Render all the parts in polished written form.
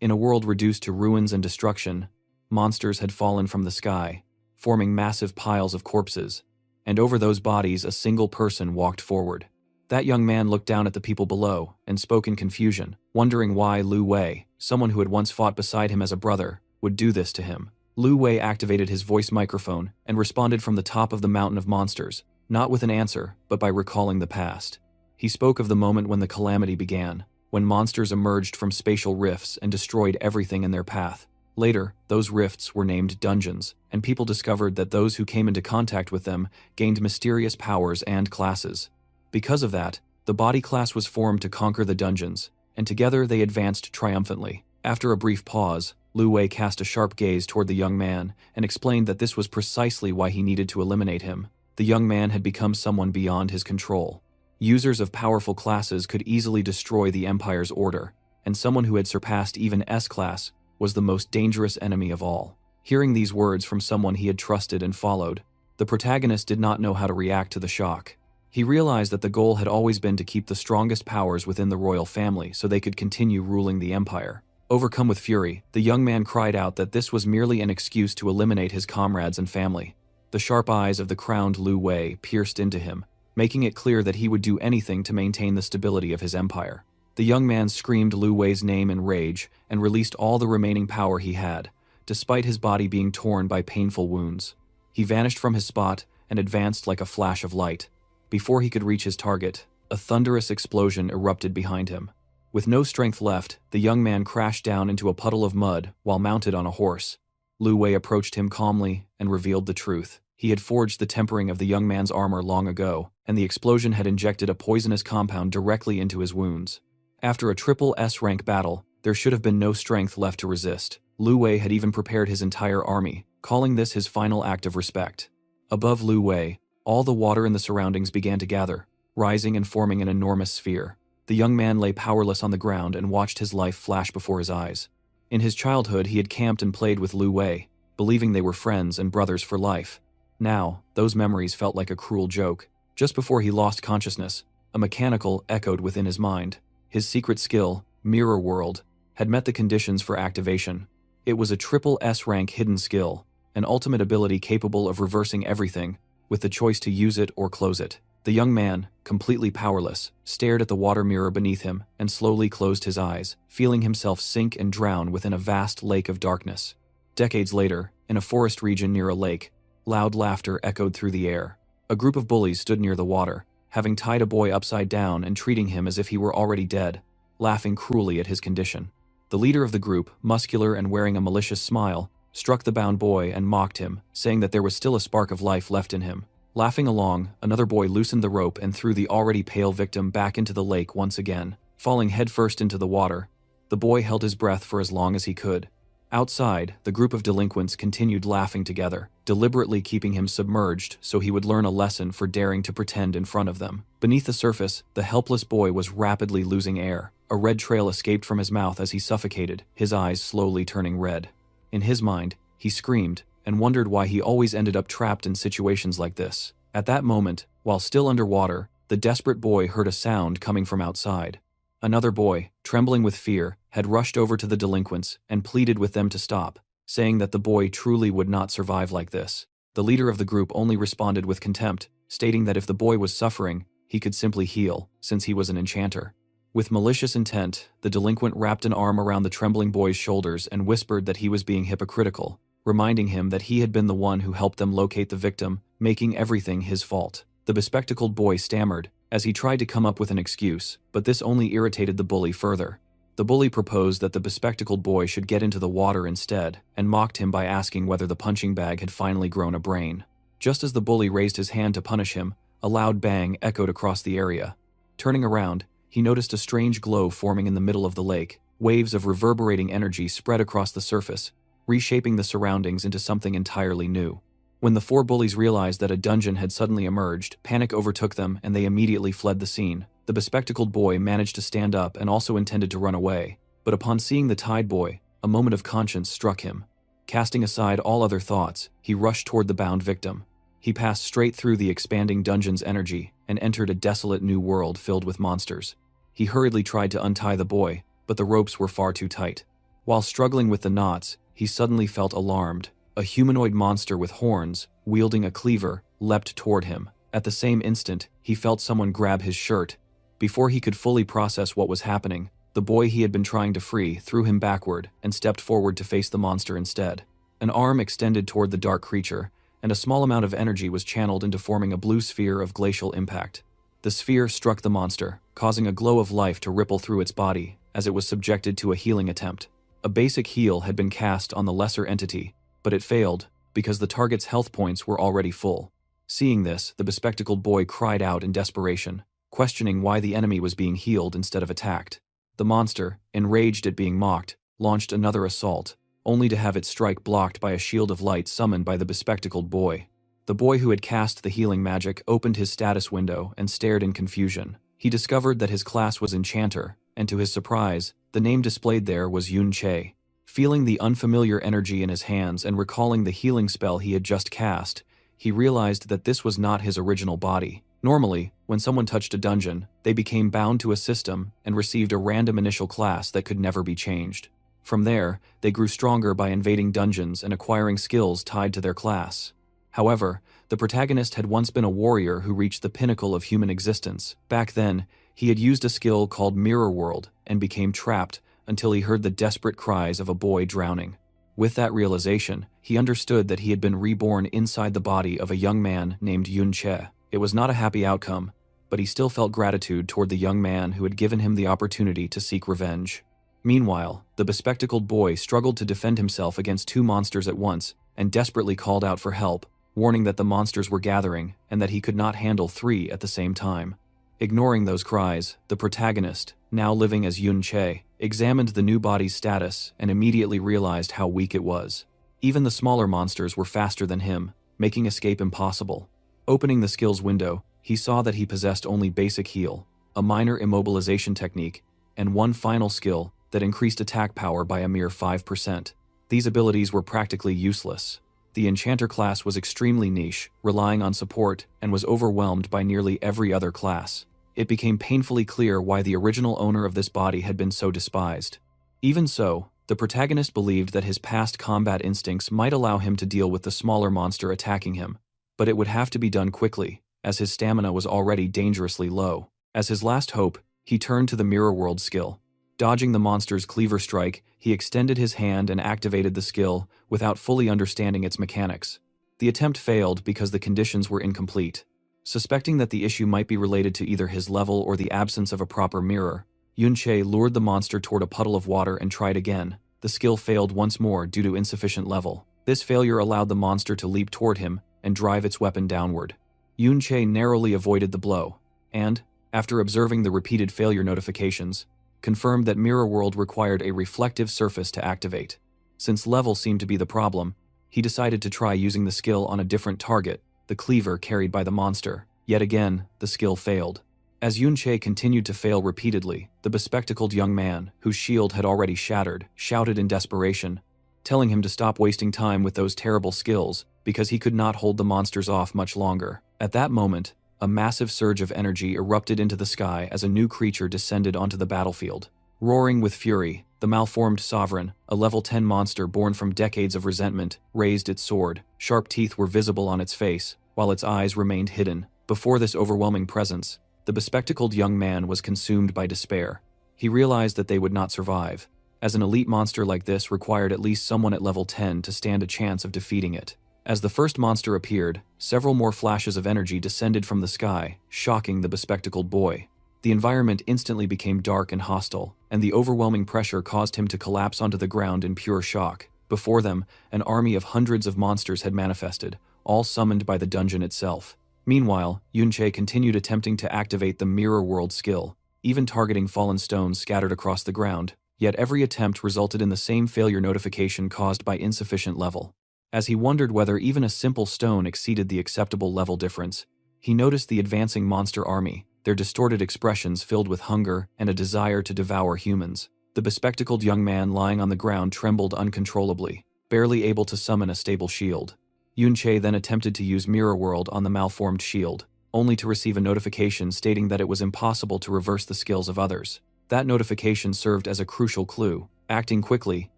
In a world reduced to ruins and destruction, monsters had fallen from the sky, forming massive piles of corpses, and over those bodies a single person walked forward. That young man looked down at the people below and spoke in confusion, wondering why Lu Wei, someone who had once fought beside him as a brother, would do this to him. Lu Wei activated his voice microphone and responded from the top of the mountain of monsters, not with an answer, but by recalling the past. He spoke of the moment when the calamity began, when monsters emerged from spatial rifts and destroyed everything in their path. Later, those rifts were named dungeons, and people discovered that those who came into contact with them gained mysterious powers and classes. Because of that, the body class was formed to conquer the dungeons, and together they advanced triumphantly. After a brief pause, Lu Wei cast a sharp gaze toward the young man and explained that this was precisely why he needed to eliminate him. The young man had become someone beyond his control. Users of powerful classes could easily destroy the Empire's order, and someone who had surpassed even S-class was the most dangerous enemy of all. Hearing these words from someone he had trusted and followed, the protagonist did not know how to react to the shock. He realized that the goal had always been to keep the strongest powers within the royal family so they could continue ruling the Empire. Overcome with fury, the young man cried out that this was merely an excuse to eliminate his comrades and family. The sharp eyes of the crowned Lu Wei pierced into him, making it clear that he would do anything to maintain the stability of his empire. The young man screamed Lu Wei's name in rage and released all the remaining power he had, despite his body being torn by painful wounds. He vanished from his spot and advanced like a flash of light. Before he could reach his target, a thunderous explosion erupted behind him. With no strength left, the young man crashed down into a puddle of mud while mounted on a horse. Lu Wei approached him calmly and revealed the truth. He had forged the tempering of the young man's armor long ago, and the explosion had injected a poisonous compound directly into his wounds. After a triple S-rank battle, there should have been no strength left to resist. Lu Wei had even prepared his entire army, calling this his final act of respect. Above Lu Wei, all the water in the surroundings began to gather, rising and forming an enormous sphere. The young man lay powerless on the ground and watched his life flash before his eyes. In his childhood, he had camped and played with Lu Wei, believing they were friends and brothers for life. Now, those memories felt like a cruel joke. Just before he lost consciousness, a mechanical echoed within his mind. His secret skill, Mirror World, had met the conditions for activation. It was a triple S-rank hidden skill, an ultimate ability capable of reversing everything, with the choice to use it or close it. The young man, completely powerless, stared at the water mirror beneath him and slowly closed his eyes, feeling himself sink and drown within a vast lake of darkness. Decades later, in a forest region near a lake, loud laughter echoed through the air. A group of bullies stood near the water, having tied a boy upside down and treating him as if he were already dead, laughing cruelly at his condition. The leader of the group, muscular and wearing a malicious smile, struck the bound boy and mocked him, saying that there was still a spark of life left in him. Laughing along, another boy loosened the rope and threw the already pale victim back into the lake once again. Falling headfirst into the water, the boy held his breath for as long as he could. Outside, the group of delinquents continued laughing together, deliberately keeping him submerged so he would learn a lesson for daring to pretend in front of them. Beneath the surface, the helpless boy was rapidly losing air. A red trail escaped from his mouth as he suffocated, his eyes slowly turning red. In his mind, he screamed and wondered why he always ended up trapped in situations like this. At that moment, while still underwater, the desperate boy heard a sound coming from outside. Another boy, trembling with fear, had rushed over to the delinquents and pleaded with them to stop, saying that the boy truly would not survive like this. The leader of the group only responded with contempt, stating that if the boy was suffering, he could simply heal, since he was an enchanter. With malicious intent, the delinquent wrapped an arm around the trembling boy's shoulders and whispered that he was being hypocritical, reminding him that he had been the one who helped them locate the victim, making everything his fault. The bespectacled boy stammered, as he tried to come up with an excuse, but this only irritated the bully further. The bully proposed that the bespectacled boy should get into the water instead, and mocked him by asking whether the punching bag had finally grown a brain. Just as the bully raised his hand to punish him, a loud bang echoed across the area. Turning around, he noticed a strange glow forming in the middle of the lake. Waves of reverberating energy spread across the surface, reshaping the surroundings into something entirely new. When the four bullies realized that a dungeon had suddenly emerged, panic overtook them and they immediately fled the scene. The bespectacled boy managed to stand up and also intended to run away, but upon seeing the tied boy, a moment of conscience struck him. Casting aside all other thoughts, he rushed toward the bound victim. He passed straight through the expanding dungeon's energy and entered a desolate new world filled with monsters. He hurriedly tried to untie the boy, but the ropes were far too tight. While struggling with the knots, he suddenly felt alarmed. A humanoid monster with horns, wielding a cleaver, leapt toward him. At the same instant, he felt someone grab his shirt. Before he could fully process what was happening, the boy he had been trying to free threw him backward and stepped forward to face the monster instead. An arm extended toward the dark creature, and a small amount of energy was channeled into forming a blue sphere of glacial impact. The sphere struck the monster, causing a glow of life to ripple through its body as it was subjected to a healing attempt. A basic heal had been cast on the lesser entity, but it failed because the target's health points were already full. Seeing this, the bespectacled boy cried out in desperation, questioning why the enemy was being healed instead of attacked. The monster, enraged at being mocked, launched another assault, only to have its strike blocked by a shield of light summoned by the bespectacled boy. The boy who had cast the healing magic opened his status window and stared in confusion. He discovered that his class was Enchanter, and to his surprise, the name displayed there was Yun Che. Feeling the unfamiliar energy in his hands and recalling the healing spell he had just cast, he realized that this was not his original body. Normally, when someone touched a dungeon, they became bound to a system and received a random initial class that could never be changed. From there, they grew stronger by invading dungeons and acquiring skills tied to their class. However, the protagonist had once been a warrior who reached the pinnacle of human existence. Back then, he had used a skill called Mirror World and became trapped until he heard the desperate cries of a boy drowning. With that realization, he understood that he had been reborn inside the body of a young man named Yun Che. It was not a happy outcome, but he still felt gratitude toward the young man who had given him the opportunity to seek revenge. Meanwhile, the bespectacled boy struggled to defend himself against two monsters at once and desperately called out for help, warning that the monsters were gathering and that he could not handle three at the same time. Ignoring those cries, the protagonist, now living as Yun Che, examined the new body's status and immediately realized how weak it was. Even the smaller monsters were faster than him, making escape impossible. Opening the skills window, he saw that he possessed only basic heal, a minor immobilization technique, and one final skill that increased attack power by a mere 5%. These abilities were practically useless. The Enchanter class was extremely niche, relying on support, and was overwhelmed by nearly every other class. It became painfully clear why the original owner of this body had been so despised. Even so, the protagonist believed that his past combat instincts might allow him to deal with the smaller monster attacking him, but it would have to be done quickly, as his stamina was already dangerously low. As his last hope, he turned to the Mirror World skill. Dodging the monster's cleaver strike, he extended his hand and activated the skill without fully understanding its mechanics. The attempt failed because the conditions were incomplete. Suspecting that the issue might be related to either his level or the absence of a proper mirror, Yun Che lured the monster toward a puddle of water and tried again. The skill failed once more due to insufficient level. This failure allowed the monster to leap toward him and drive its weapon downward. Yun Che narrowly avoided the blow, and, after observing the repeated failure notifications, confirmed that Mirror World required a reflective surface to activate. Since level seemed to be the problem, he decided to try using the skill on a different target, the cleaver carried by the monster. Yet again, the skill failed. As Yun Che continued to fail repeatedly, the bespectacled young man, whose shield had already shattered, shouted in desperation, telling him to stop wasting time with those terrible skills because he could not hold the monsters off much longer. At that moment, a massive surge of energy erupted into the sky as a new creature descended onto the battlefield. Roaring with fury, the malformed sovereign, a level 10 monster born from decades of resentment, raised its sword. Sharp teeth were visible on its face, while its eyes remained hidden. Before this overwhelming presence, the bespectacled young man was consumed by despair. He realized that they would not survive, as an elite monster like this required at least someone at level 10 to stand a chance of defeating it. As the first monster appeared, several more flashes of energy descended from the sky, shocking the bespectacled boy. The environment instantly became dark and hostile, and the overwhelming pressure caused him to collapse onto the ground in pure shock. Before them, an army of hundreds of monsters had manifested, all summoned by the dungeon itself. Meanwhile, Yun Che continued attempting to activate the Mirror World skill, even targeting fallen stones scattered across the ground, yet every attempt resulted in the same failure notification caused by insufficient level. As he wondered whether even a simple stone exceeded the acceptable level difference, he noticed the advancing monster army, their distorted expressions filled with hunger and a desire to devour humans. The bespectacled young man lying on the ground trembled uncontrollably, barely able to summon a stable shield. Yun Che then attempted to use Mirror World on the malformed shield, only to receive a notification stating that it was impossible to reverse the skills of others. That notification served as a crucial clue. Acting quickly,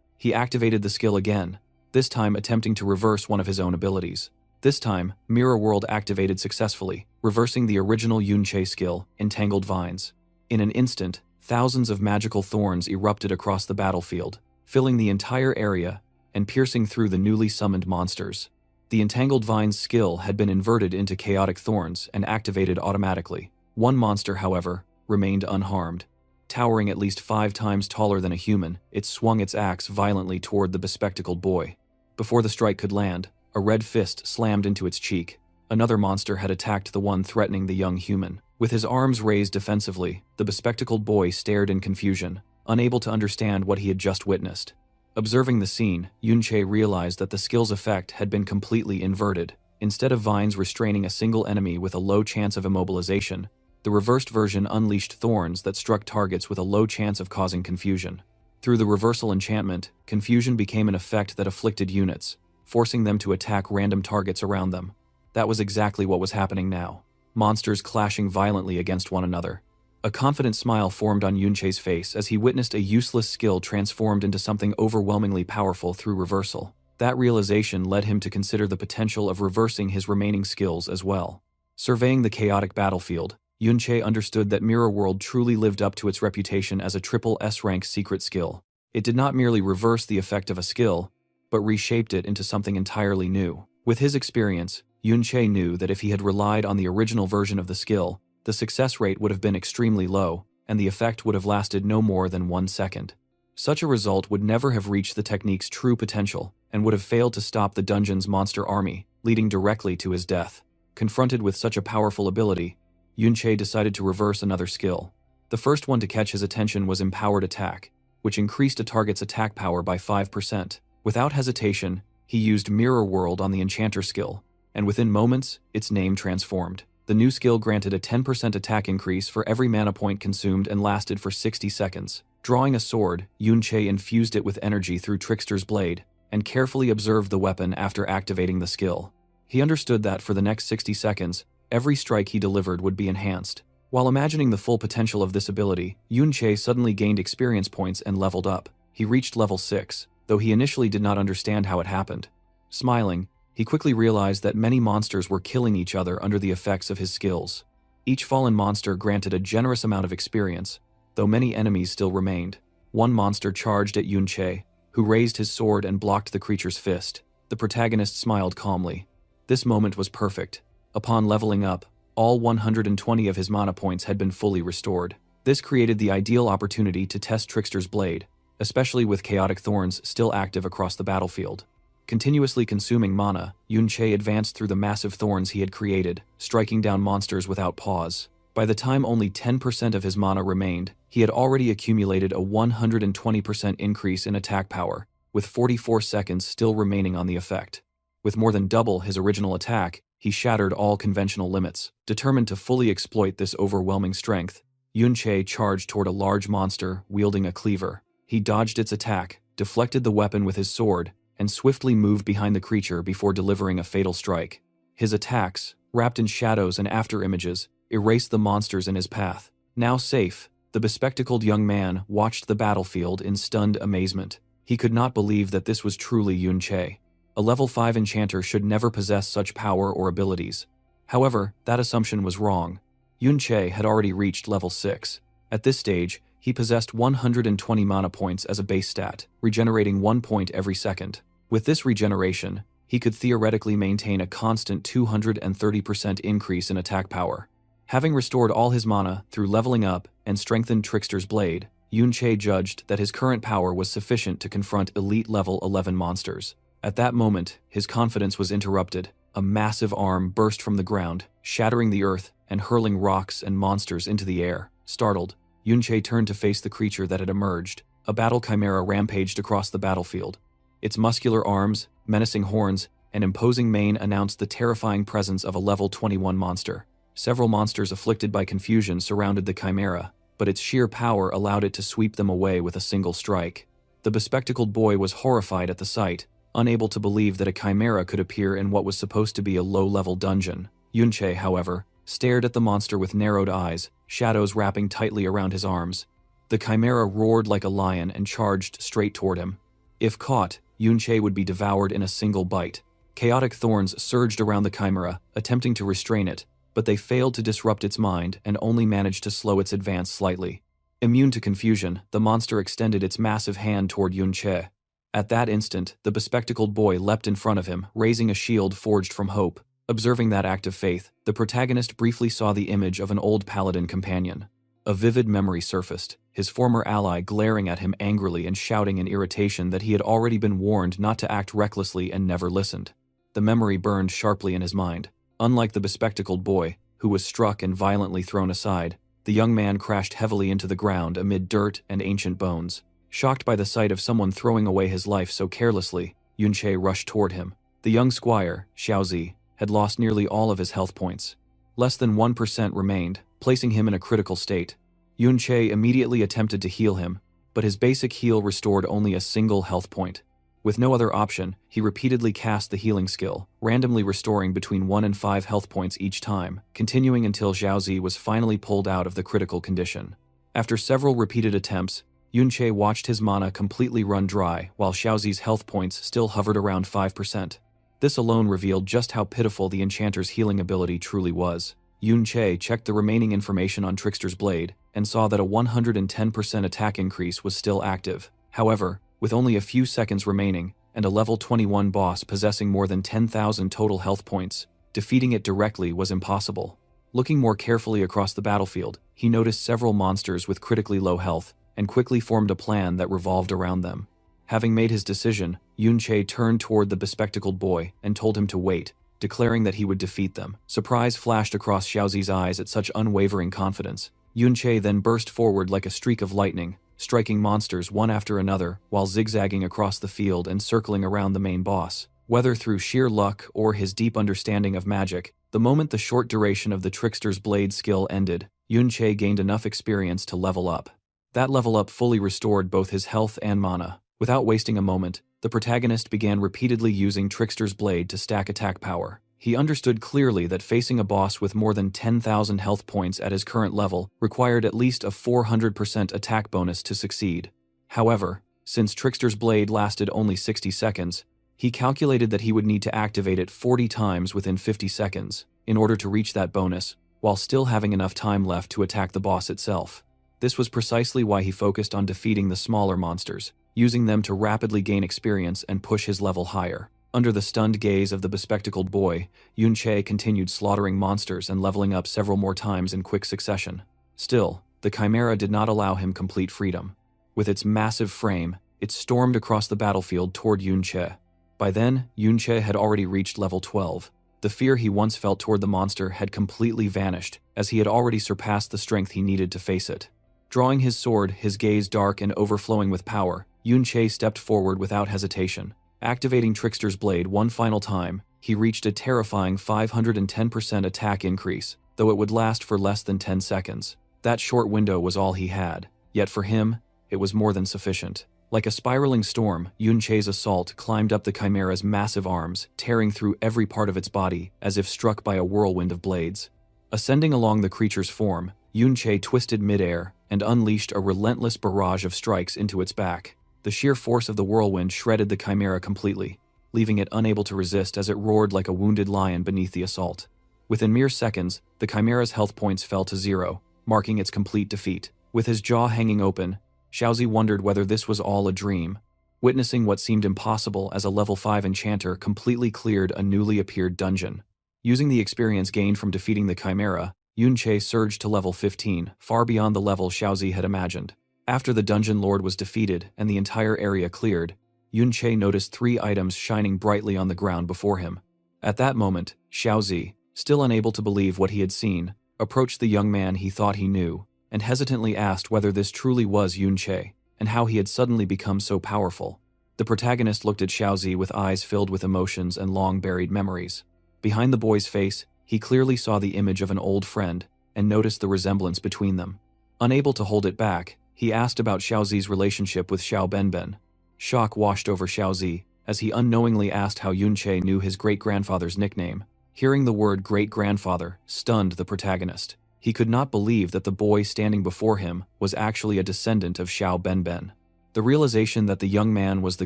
He activated the skill again, this time attempting to reverse one of his own abilities. This time, Mirror World activated successfully, reversing the original Yunche skill, Entangled Vines. In an instant, thousands of magical thorns erupted across the battlefield, filling the entire area and piercing through the newly summoned monsters. The Entangled Vines skill had been inverted into Chaotic Thorns and activated automatically. One monster, however, remained unharmed. Towering at least 5 times taller than a human, it swung its axe violently toward the bespectacled boy. Before the strike could land, a red fist slammed into its cheek. Another monster had attacked the one threatening the young human. With his arms raised defensively, the bespectacled boy stared in confusion, unable to understand what he had just witnessed. Observing the scene, Yunche realized that the skill's effect had been completely inverted. Instead of vines restraining a single enemy with a low chance of immobilization, the reversed version unleashed thorns that struck targets with a low chance of causing confusion. Through the reversal enchantment, confusion became an effect that afflicted units, forcing them to attack random targets around them. That was exactly what was happening now. Monsters clashing violently against one another. A confident smile formed on Yunche's face as he witnessed a useless skill transformed into something overwhelmingly powerful through reversal. That realization led him to consider the potential of reversing his remaining skills as well. Surveying the chaotic battlefield, Yunche understood that Mirror World truly lived up to its reputation as a triple S-rank secret skill. It did not merely reverse the effect of a skill, but reshaped it into something entirely new. With his experience, Yunche knew that if he had relied on the original version of the skill, the success rate would have been extremely low, and the effect would have lasted no more than 1 second. Such a result would never have reached the technique's true potential, and would have failed to stop the dungeon's monster army, leading directly to his death. Confronted with such a powerful ability, Yunche decided to reverse another skill. The first one to catch his attention was Empowered Attack, which increased a target's attack power by 5%. Without hesitation, he used Mirror World on the Enchanter skill, and within moments, its name transformed. The new skill granted a 10% attack increase for every mana point consumed and lasted for 60 seconds. Drawing a sword, Yunche infused it with energy through Trickster's Blade, and carefully observed the weapon after activating the skill. He understood that for the next 60 seconds, every strike he delivered would be enhanced. While imagining the full potential of this ability, Yunche suddenly gained experience points and leveled up. He reached level 6, though he initially did not understand how it happened. Smiling, he quickly realized that many monsters were killing each other under the effects of his skills. Each fallen monster granted a generous amount of experience, though many enemies still remained. One monster charged at Yunche, who raised his sword and blocked the creature's fist. The protagonist smiled calmly. This moment was perfect. Upon leveling up, all 120 of his mana points had been fully restored. This created the ideal opportunity to test Trickster's Blade, especially with Chaotic Thorns still active across the battlefield. Continuously consuming mana, Yunche advanced through the massive thorns he had created, striking down monsters without pause. By the time only 10% of his mana remained, he had already accumulated a 120% increase in attack power, with 44 seconds still remaining on the effect. With more than double his original attack, he shattered all conventional limits. Determined to fully exploit this overwhelming strength, Yunche charged toward a large monster wielding a cleaver. He dodged its attack, deflected the weapon with his sword, and swiftly moved behind the creature before delivering a fatal strike. His attacks, wrapped in shadows and afterimages, erased the monsters in his path. Now safe, the bespectacled young man watched the battlefield in stunned amazement. He could not believe that this was truly Yunche. A level 5 enchanter should never possess such power or abilities. However, that assumption was wrong. Yunche had already reached level 6. At this stage, he possessed 120 mana points as a base stat, regenerating 1 point every second. With this regeneration, he could theoretically maintain a constant 230% increase in attack power. Having restored all his mana through leveling up and strengthened Trickster's Blade, Yunche judged that his current power was sufficient to confront elite level 11 monsters. At that moment, his confidence was interrupted. A massive arm burst from the ground, shattering the earth and hurling rocks and monsters into the air. Startled, Yunche turned to face the creature that had emerged. A battle chimera rampaged across the battlefield. Its muscular arms, menacing horns, and imposing mane announced the terrifying presence of a level 21 monster. Several monsters afflicted by confusion surrounded the chimera, but its sheer power allowed it to sweep them away with a single strike. The bespectacled boy was horrified at the sight, unable to believe that a chimera could appear in what was supposed to be a low-level dungeon. Yunche, however, stared at the monster with narrowed eyes, shadows wrapping tightly around his arms. The chimera roared like a lion and charged straight toward him. If caught, Yunche would be devoured in a single bite. Chaotic thorns surged around the chimera, attempting to restrain it, but they failed to disrupt its mind and only managed to slow its advance slightly. Immune to confusion, the monster extended its massive hand toward Yunche. At that instant, the bespectacled boy leapt in front of him, raising a shield forged from hope. Observing that act of faith, the protagonist briefly saw the image of an old paladin companion. A vivid memory surfaced, his former ally glaring at him angrily and shouting in irritation that he had already been warned not to act recklessly and never listened. The memory burned sharply in his mind. Unlike the bespectacled boy, who was struck and violently thrown aside, the young man crashed heavily into the ground amid dirt and ancient bones. Shocked by the sight of someone throwing away his life so carelessly, Yunche rushed toward him. The young squire, Xiaozi, had lost nearly all of his health points. Less than 1% remained, placing him in a critical state. Yunche immediately attempted to heal him, but his basic heal restored only a single health point. With no other option, he repeatedly cast the healing skill, randomly restoring between 1 and 5 health points each time, continuing until Xiaozi was finally pulled out of the critical condition. After several repeated attempts, Yunche watched his mana completely run dry while Xiaozi's health points still hovered around 5%. This alone revealed just how pitiful the enchanter's healing ability truly was. Yunche checked the remaining information on Trickster's Blade and saw that a 110% attack increase was still active. However, with only a few seconds remaining and a level 21 boss possessing more than 10,000 total health points, defeating it directly was impossible. Looking more carefully across the battlefield, he noticed several monsters with critically low health and quickly formed a plan that revolved around them. Having made his decision, Yunche turned toward the bespectacled boy and told him to wait, declaring that he would defeat them. Surprise flashed across Xiaozi's eyes at such unwavering confidence. Yunche then burst forward like a streak of lightning, striking monsters one after another while zigzagging across the field and circling around the main boss. Whether through sheer luck or his deep understanding of magic, the moment the short duration of the Trickster's Blade skill ended, Yunche gained enough experience to level up. That level up fully restored both his health and mana. Without wasting a moment, the protagonist began repeatedly using Trickster's Blade to stack attack power. He understood clearly that facing a boss with more than 10,000 health points at his current level required at least a 400% attack bonus to succeed. However, since Trickster's Blade lasted only 60 seconds, he calculated that he would need to activate it 40 times within 50 seconds in order to reach that bonus, while still having enough time left to attack the boss itself. This was precisely why he focused on defeating the smaller monsters, using them to rapidly gain experience and push his level higher. Under the stunned gaze of the bespectacled boy, Yunche continued slaughtering monsters and leveling up several more times in quick succession. Still, the chimera did not allow him complete freedom. With its massive frame, it stormed across the battlefield toward Yunche. By then, Yunche had already reached level 12. The fear he once felt toward the monster had completely vanished, as he had already surpassed the strength he needed to face it. Drawing his sword, his gaze dark and overflowing with power, Yunche stepped forward without hesitation. Activating Trickster's Blade one final time, he reached a terrifying 510% attack increase, though it would last for less than 10 seconds. That short window was all he had, yet for him, it was more than sufficient. Like a spiraling storm, Yunche's assault climbed up the chimera's massive arms, tearing through every part of its body as if struck by a whirlwind of blades. Ascending along the creature's form, Yunche twisted midair and unleashed a relentless barrage of strikes into its back. The sheer force of the whirlwind shredded the chimera completely, leaving it unable to resist as it roared like a wounded lion beneath the assault. Within mere seconds, the chimera's health points fell to 0, marking its complete defeat. With his jaw hanging open, Xiaozi wondered whether this was all a dream. Witnessing what seemed impossible as a level 5 enchanter completely cleared a newly appeared dungeon. Using the experience gained from defeating the chimera, Yunche surged to level 15, far beyond the level Xiaozi had imagined. After the dungeon lord was defeated and the entire area cleared, Yunche noticed 3 items shining brightly on the ground before him. At that moment, Xiaozi, still unable to believe what he had seen, approached the young man he thought he knew, and hesitantly asked whether this truly was Yunche, and how he had suddenly become so powerful. The protagonist looked at Xiaozi with eyes filled with emotions and long-buried memories. Behind the boy's face, he clearly saw the image of an old friend, and noticed the resemblance between them. Unable to hold it back, he asked about Xiaozi's relationship with Xiao Benben. Shock washed over Xiaozi, as he unknowingly asked how Yunche knew his great-grandfather's nickname. Hearing the word great-grandfather stunned the protagonist. He could not believe that the boy standing before him was actually a descendant of Xiao Benben. The realization that the young man was the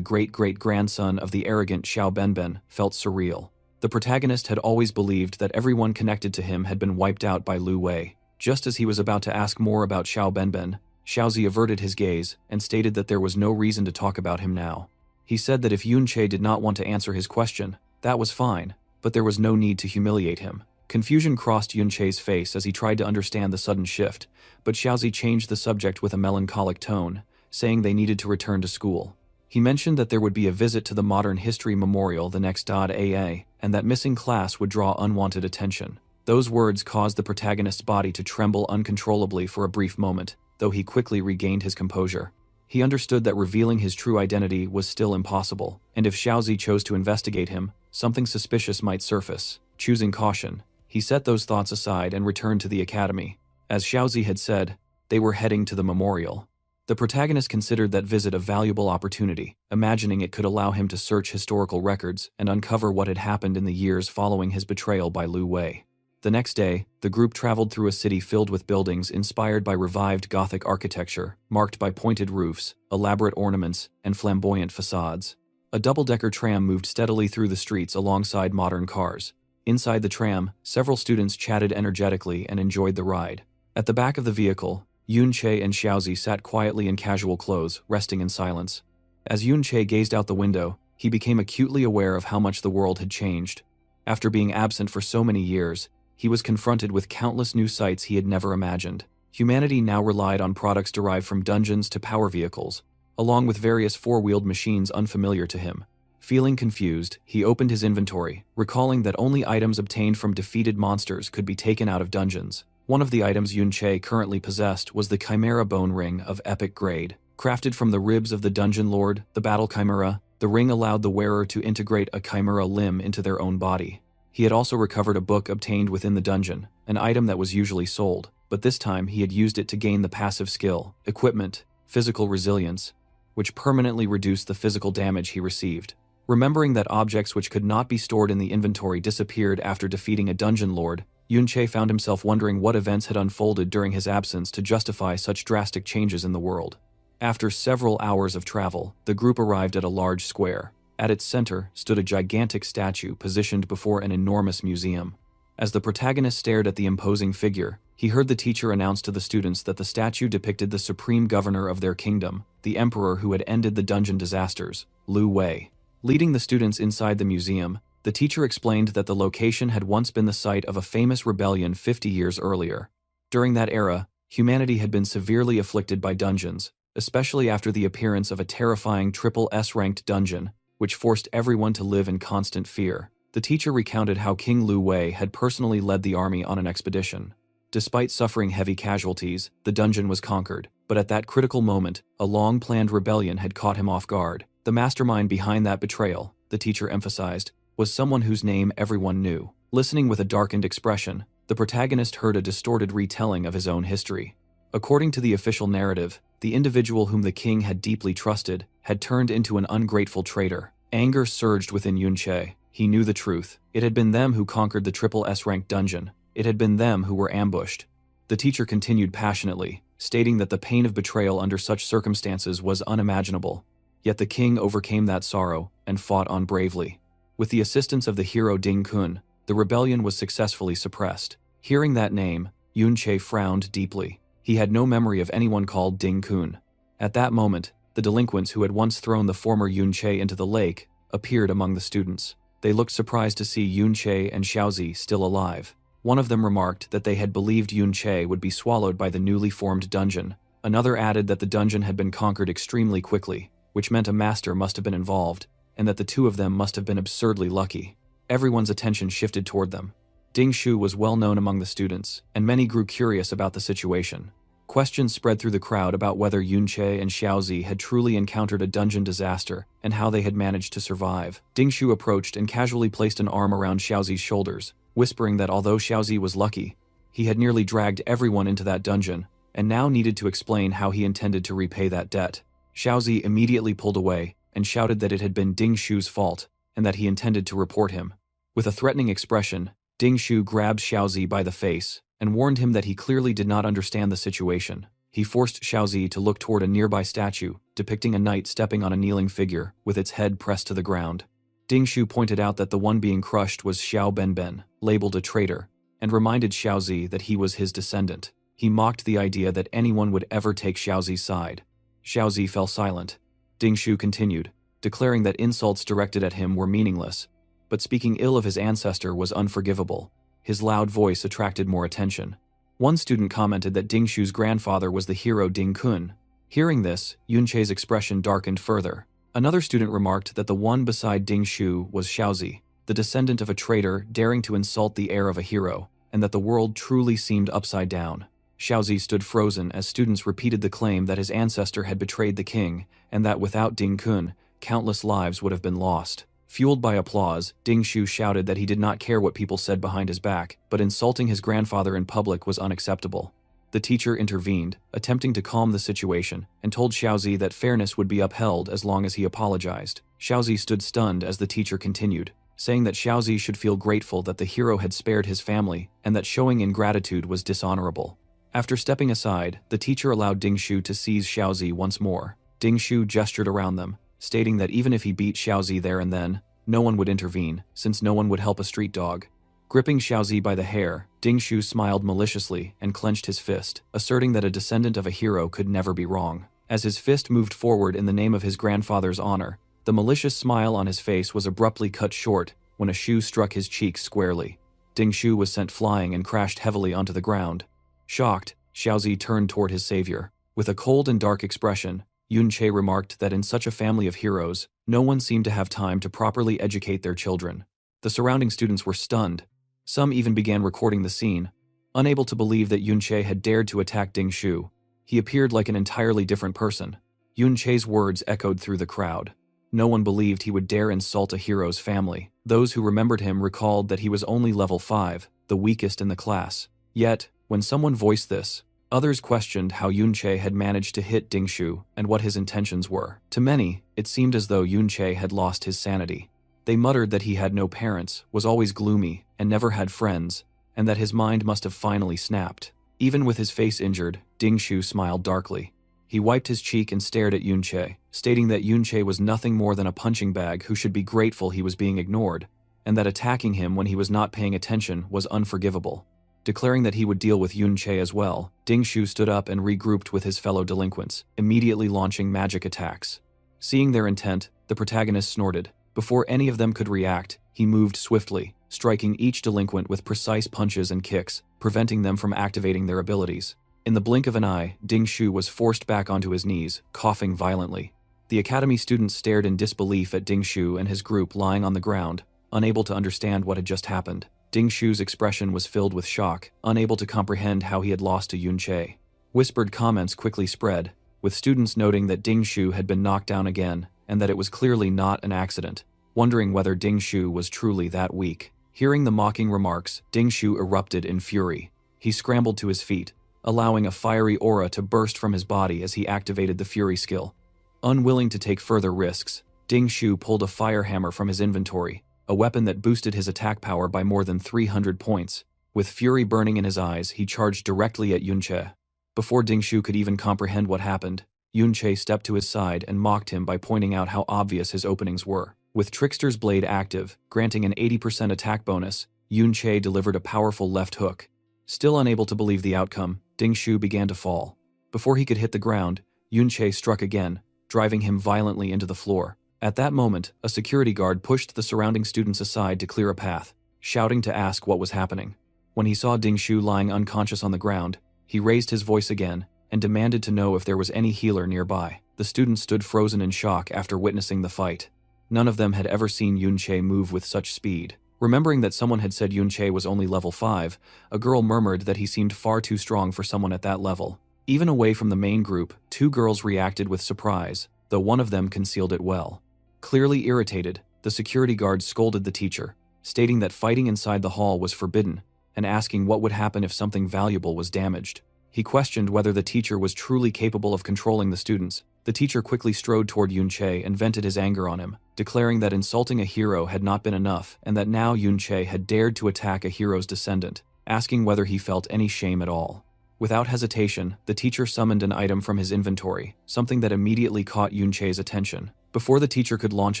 great-great-grandson of the arrogant Xiao Benben felt surreal. The protagonist had always believed that everyone connected to him had been wiped out by Lu Wei. Just as he was about to ask more about Xiao Benben, Xiaozi averted his gaze and stated that there was no reason to talk about him now. He said that if Yunche did not want to answer his question, that was fine, but there was no need to humiliate him. Confusion crossed Yunche's face as he tried to understand the sudden shift, but Xiaozi changed the subject with a melancholic tone, saying they needed to return to school. He mentioned that there would be a visit to the Modern History Memorial the next AA, and that missing class would draw unwanted attention. Those words caused the protagonist's body to tremble uncontrollably for a brief moment, though he quickly regained his composure. He understood that revealing his true identity was still impossible, and if Xiaozi chose to investigate him, something suspicious might surface. Choosing caution, he set those thoughts aside and returned to the academy. As Xiaozi had said, they were heading to the memorial. The protagonist considered that visit a valuable opportunity, imagining it could allow him to search historical records and uncover what had happened in the years following his betrayal by Lu Wei. The next day, the group traveled through a city filled with buildings inspired by revived Gothic architecture, marked by pointed roofs, elaborate ornaments, and flamboyant facades. A double-decker tram moved steadily through the streets alongside modern cars. Inside the tram, several students chatted energetically and enjoyed the ride. At the back of the vehicle, Yunche and Xiaozi sat quietly in casual clothes, resting in silence. As Yunche gazed out the window, he became acutely aware of how much the world had changed. After being absent for so many years, he was confronted with countless new sights he had never imagined. Humanity now relied on products derived from dungeons to power vehicles, along with various four-wheeled machines unfamiliar to him. Feeling confused, he opened his inventory, recalling that only items obtained from defeated monsters could be taken out of dungeons. One of the items Yunche currently possessed was the Chimera Bone Ring of epic grade. Crafted from the ribs of the Dungeon Lord, the Battle Chimera, the ring allowed the wearer to integrate a Chimera limb into their own body. He had also recovered a book obtained within the dungeon, an item that was usually sold, but this time he had used it to gain the passive skill, equipment, physical resilience, which permanently reduced the physical damage he received. Remembering that objects which could not be stored in the inventory disappeared after defeating a dungeon lord, Yunche found himself wondering what events had unfolded during his absence to justify such drastic changes in the world. After several hours of travel, the group arrived at a large square. At its center stood a gigantic statue positioned before an enormous museum. As the protagonist stared at the imposing figure, he heard the teacher announce to the students that the statue depicted the supreme governor of their kingdom, the emperor who had ended the dungeon disasters, Lu Wei. Leading the students inside the museum, the teacher explained that the location had once been the site of a famous rebellion 50 years earlier. During that era, humanity had been severely afflicted by dungeons, especially after the appearance of a terrifying triple S-ranked dungeon, which forced everyone to live in constant fear. The teacher recounted how King Lu Wei had personally led the army on an expedition. Despite suffering heavy casualties, the dungeon was conquered, but at that critical moment, a long-planned rebellion had caught him off guard. The mastermind behind that betrayal, the teacher emphasized, was someone whose name everyone knew. Listening with a darkened expression, the protagonist heard a distorted retelling of his own history. According to the official narrative, the individual whom the king had deeply trusted had turned into an ungrateful traitor. Anger surged within Yunche. He knew the truth. It had been them who conquered the triple S-ranked dungeon. It had been them who were ambushed. The teacher continued passionately, stating that the pain of betrayal under such circumstances was unimaginable. Yet the king overcame that sorrow and fought on bravely. With the assistance of the hero Ding Kun, the rebellion was successfully suppressed. Hearing that name, Yunche frowned deeply. He had no memory of anyone called Ding Kun. At that moment, the delinquents who had once thrown the former Yunche into the lake appeared among the students. They looked surprised to see Yunche and Xiaozi still alive. One of them remarked that they had believed Yunche would be swallowed by the newly formed dungeon. Another added that the dungeon had been conquered extremely quickly, which meant a master must have been involved, and that the two of them must have been absurdly lucky. Everyone's attention shifted toward them. Ding Shu was well known among the students, and many grew curious about the situation. Questions spread through the crowd about whether Yunche and Xiaozi had truly encountered a dungeon disaster and how they had managed to survive. Ding Shu approached and casually placed an arm around Xiaozi's shoulders, whispering that although Xiaozi was lucky, he had nearly dragged everyone into that dungeon, and now needed to explain how he intended to repay that debt. Xiaozi immediately pulled away and shouted that it had been Ding Shu's fault and that he intended to report him. With a threatening expression, Ding Shu grabbed Xiaozi by the face and warned him that he clearly did not understand the situation. He forced Xiaozi to look toward a nearby statue, depicting a knight stepping on a kneeling figure, with its head pressed to the ground. Ding Shu pointed out that the one being crushed was Xiao Benben, labeled a traitor, and reminded Xiaozi that he was his descendant. He mocked the idea that anyone would ever take Xiaozi's side. Xiaozi fell silent. Ding Shu continued, declaring that insults directed at him were meaningless, but speaking ill of his ancestor was unforgivable. His loud voice attracted more attention. One student commented that Ding Shu's grandfather was the hero Ding Kun. Hearing this, Yunche's expression darkened further. Another student remarked that the one beside Ding Shu was Xiaozi, the descendant of a traitor daring to insult the heir of a hero, and that the world truly seemed upside down. Xiaozi stood frozen as students repeated the claim that his ancestor had betrayed the king, and that without Ding Kun, countless lives would have been lost. Fueled by applause, Ding Shu shouted that he did not care what people said behind his back, but insulting his grandfather in public was unacceptable. The teacher intervened, attempting to calm the situation, and told Xiaozi that fairness would be upheld as long as he apologized. Xiaozi stood stunned as the teacher continued, saying that Xiaozi should feel grateful that the hero had spared his family, and that showing ingratitude was dishonorable. After stepping aside, the teacher allowed Ding Shu to seize Xiaozi once more. Ding Shu gestured around them, stating that even if he beat Xiaozi there and then, no one would intervene, since no one would help a street dog. Gripping Xiaozi by the hair, Ding Shu smiled maliciously and clenched his fist, asserting that a descendant of a hero could never be wrong. As his fist moved forward in the name of his grandfather's honor, the malicious smile on his face was abruptly cut short when a shoe struck his cheek squarely. Ding Shu was sent flying and crashed heavily onto the ground. Shocked, Xiaozi turned toward his savior. With a cold and dark expression, Yunche remarked that in such a family of heroes, no one seemed to have time to properly educate their children. The surrounding students were stunned. Some even began recording the scene, unable to believe that Yunche had dared to attack Ding Shu. He appeared like an entirely different person. Yunche's words echoed through the crowd. No one believed he would dare insult a hero's family. Those who remembered him recalled that he was only level 5, the weakest in the class. Yet, when someone voiced this, others questioned how Yunche had managed to hit Ding Shu and what his intentions were. To many, it seemed as though Yunche had lost his sanity. They muttered that he had no parents, was always gloomy, and never had friends, and that his mind must have finally snapped. Even with his face injured, Ding Shu smiled darkly. He wiped his cheek and stared at Yunche, stating that Yunche was nothing more than a punching bag who should be grateful he was being ignored, and that attacking him when he was not paying attention was unforgivable. Declaring that he would deal with Yunche as well, Ding Shu stood up and regrouped with his fellow delinquents, immediately launching magic attacks. Seeing their intent, the protagonist snorted. Before any of them could react, he moved swiftly, striking each delinquent with precise punches and kicks, preventing them from activating their abilities. In the blink of an eye, Ding Shu was forced back onto his knees, coughing violently. The academy students stared in disbelief at Ding Shu and his group lying on the ground, unable to understand what had just happened. Ding Shu's expression was filled with shock, unable to comprehend how he had lost to Yunche. Whispered comments quickly spread, with students noting that Ding Shu had been knocked down again, and that it was clearly not an accident, wondering whether Ding Shu was truly that weak. Hearing the mocking remarks, Ding Shu erupted in fury. He scrambled to his feet, allowing a fiery aura to burst from his body as he activated the Fury skill. Unwilling to take further risks, Ding Shu pulled a fire hammer from his inventory, a weapon that boosted his attack power by more than 300 points. With fury burning in his eyes, he charged directly at Yunche. Before Ding Shu could even comprehend what happened, Yunche stepped to his side and mocked him by pointing out how obvious his openings were. With Trickster's Blade active, granting an 80% attack bonus, Yunche delivered a powerful left hook. Still unable to believe the outcome, Ding Shu began to fall. Before he could hit the ground, Yunche struck again, driving him violently into the floor. At that moment, a security guard pushed the surrounding students aside to clear a path, shouting to ask what was happening. When he saw Ding Shu lying unconscious on the ground, he raised his voice again and demanded to know if there was any healer nearby. The students stood frozen in shock after witnessing the fight. None of them had ever seen Yunche move with such speed. Remembering that someone had said Yunche was only level 5, a girl murmured that he seemed far too strong for someone at that level. Even away from the main group, 2 girls reacted with surprise, though one of them concealed it well. Clearly irritated, the security guard scolded the teacher, stating that fighting inside the hall was forbidden, and asking what would happen if something valuable was damaged. He questioned whether the teacher was truly capable of controlling the students. The teacher quickly strode toward Yunche and vented his anger on him, declaring that insulting a hero had not been enough and that now Yunche had dared to attack a hero's descendant, asking whether he felt any shame at all. Without hesitation, the teacher summoned an item from his inventory, something that immediately caught Yun-Che's attention. Before the teacher could launch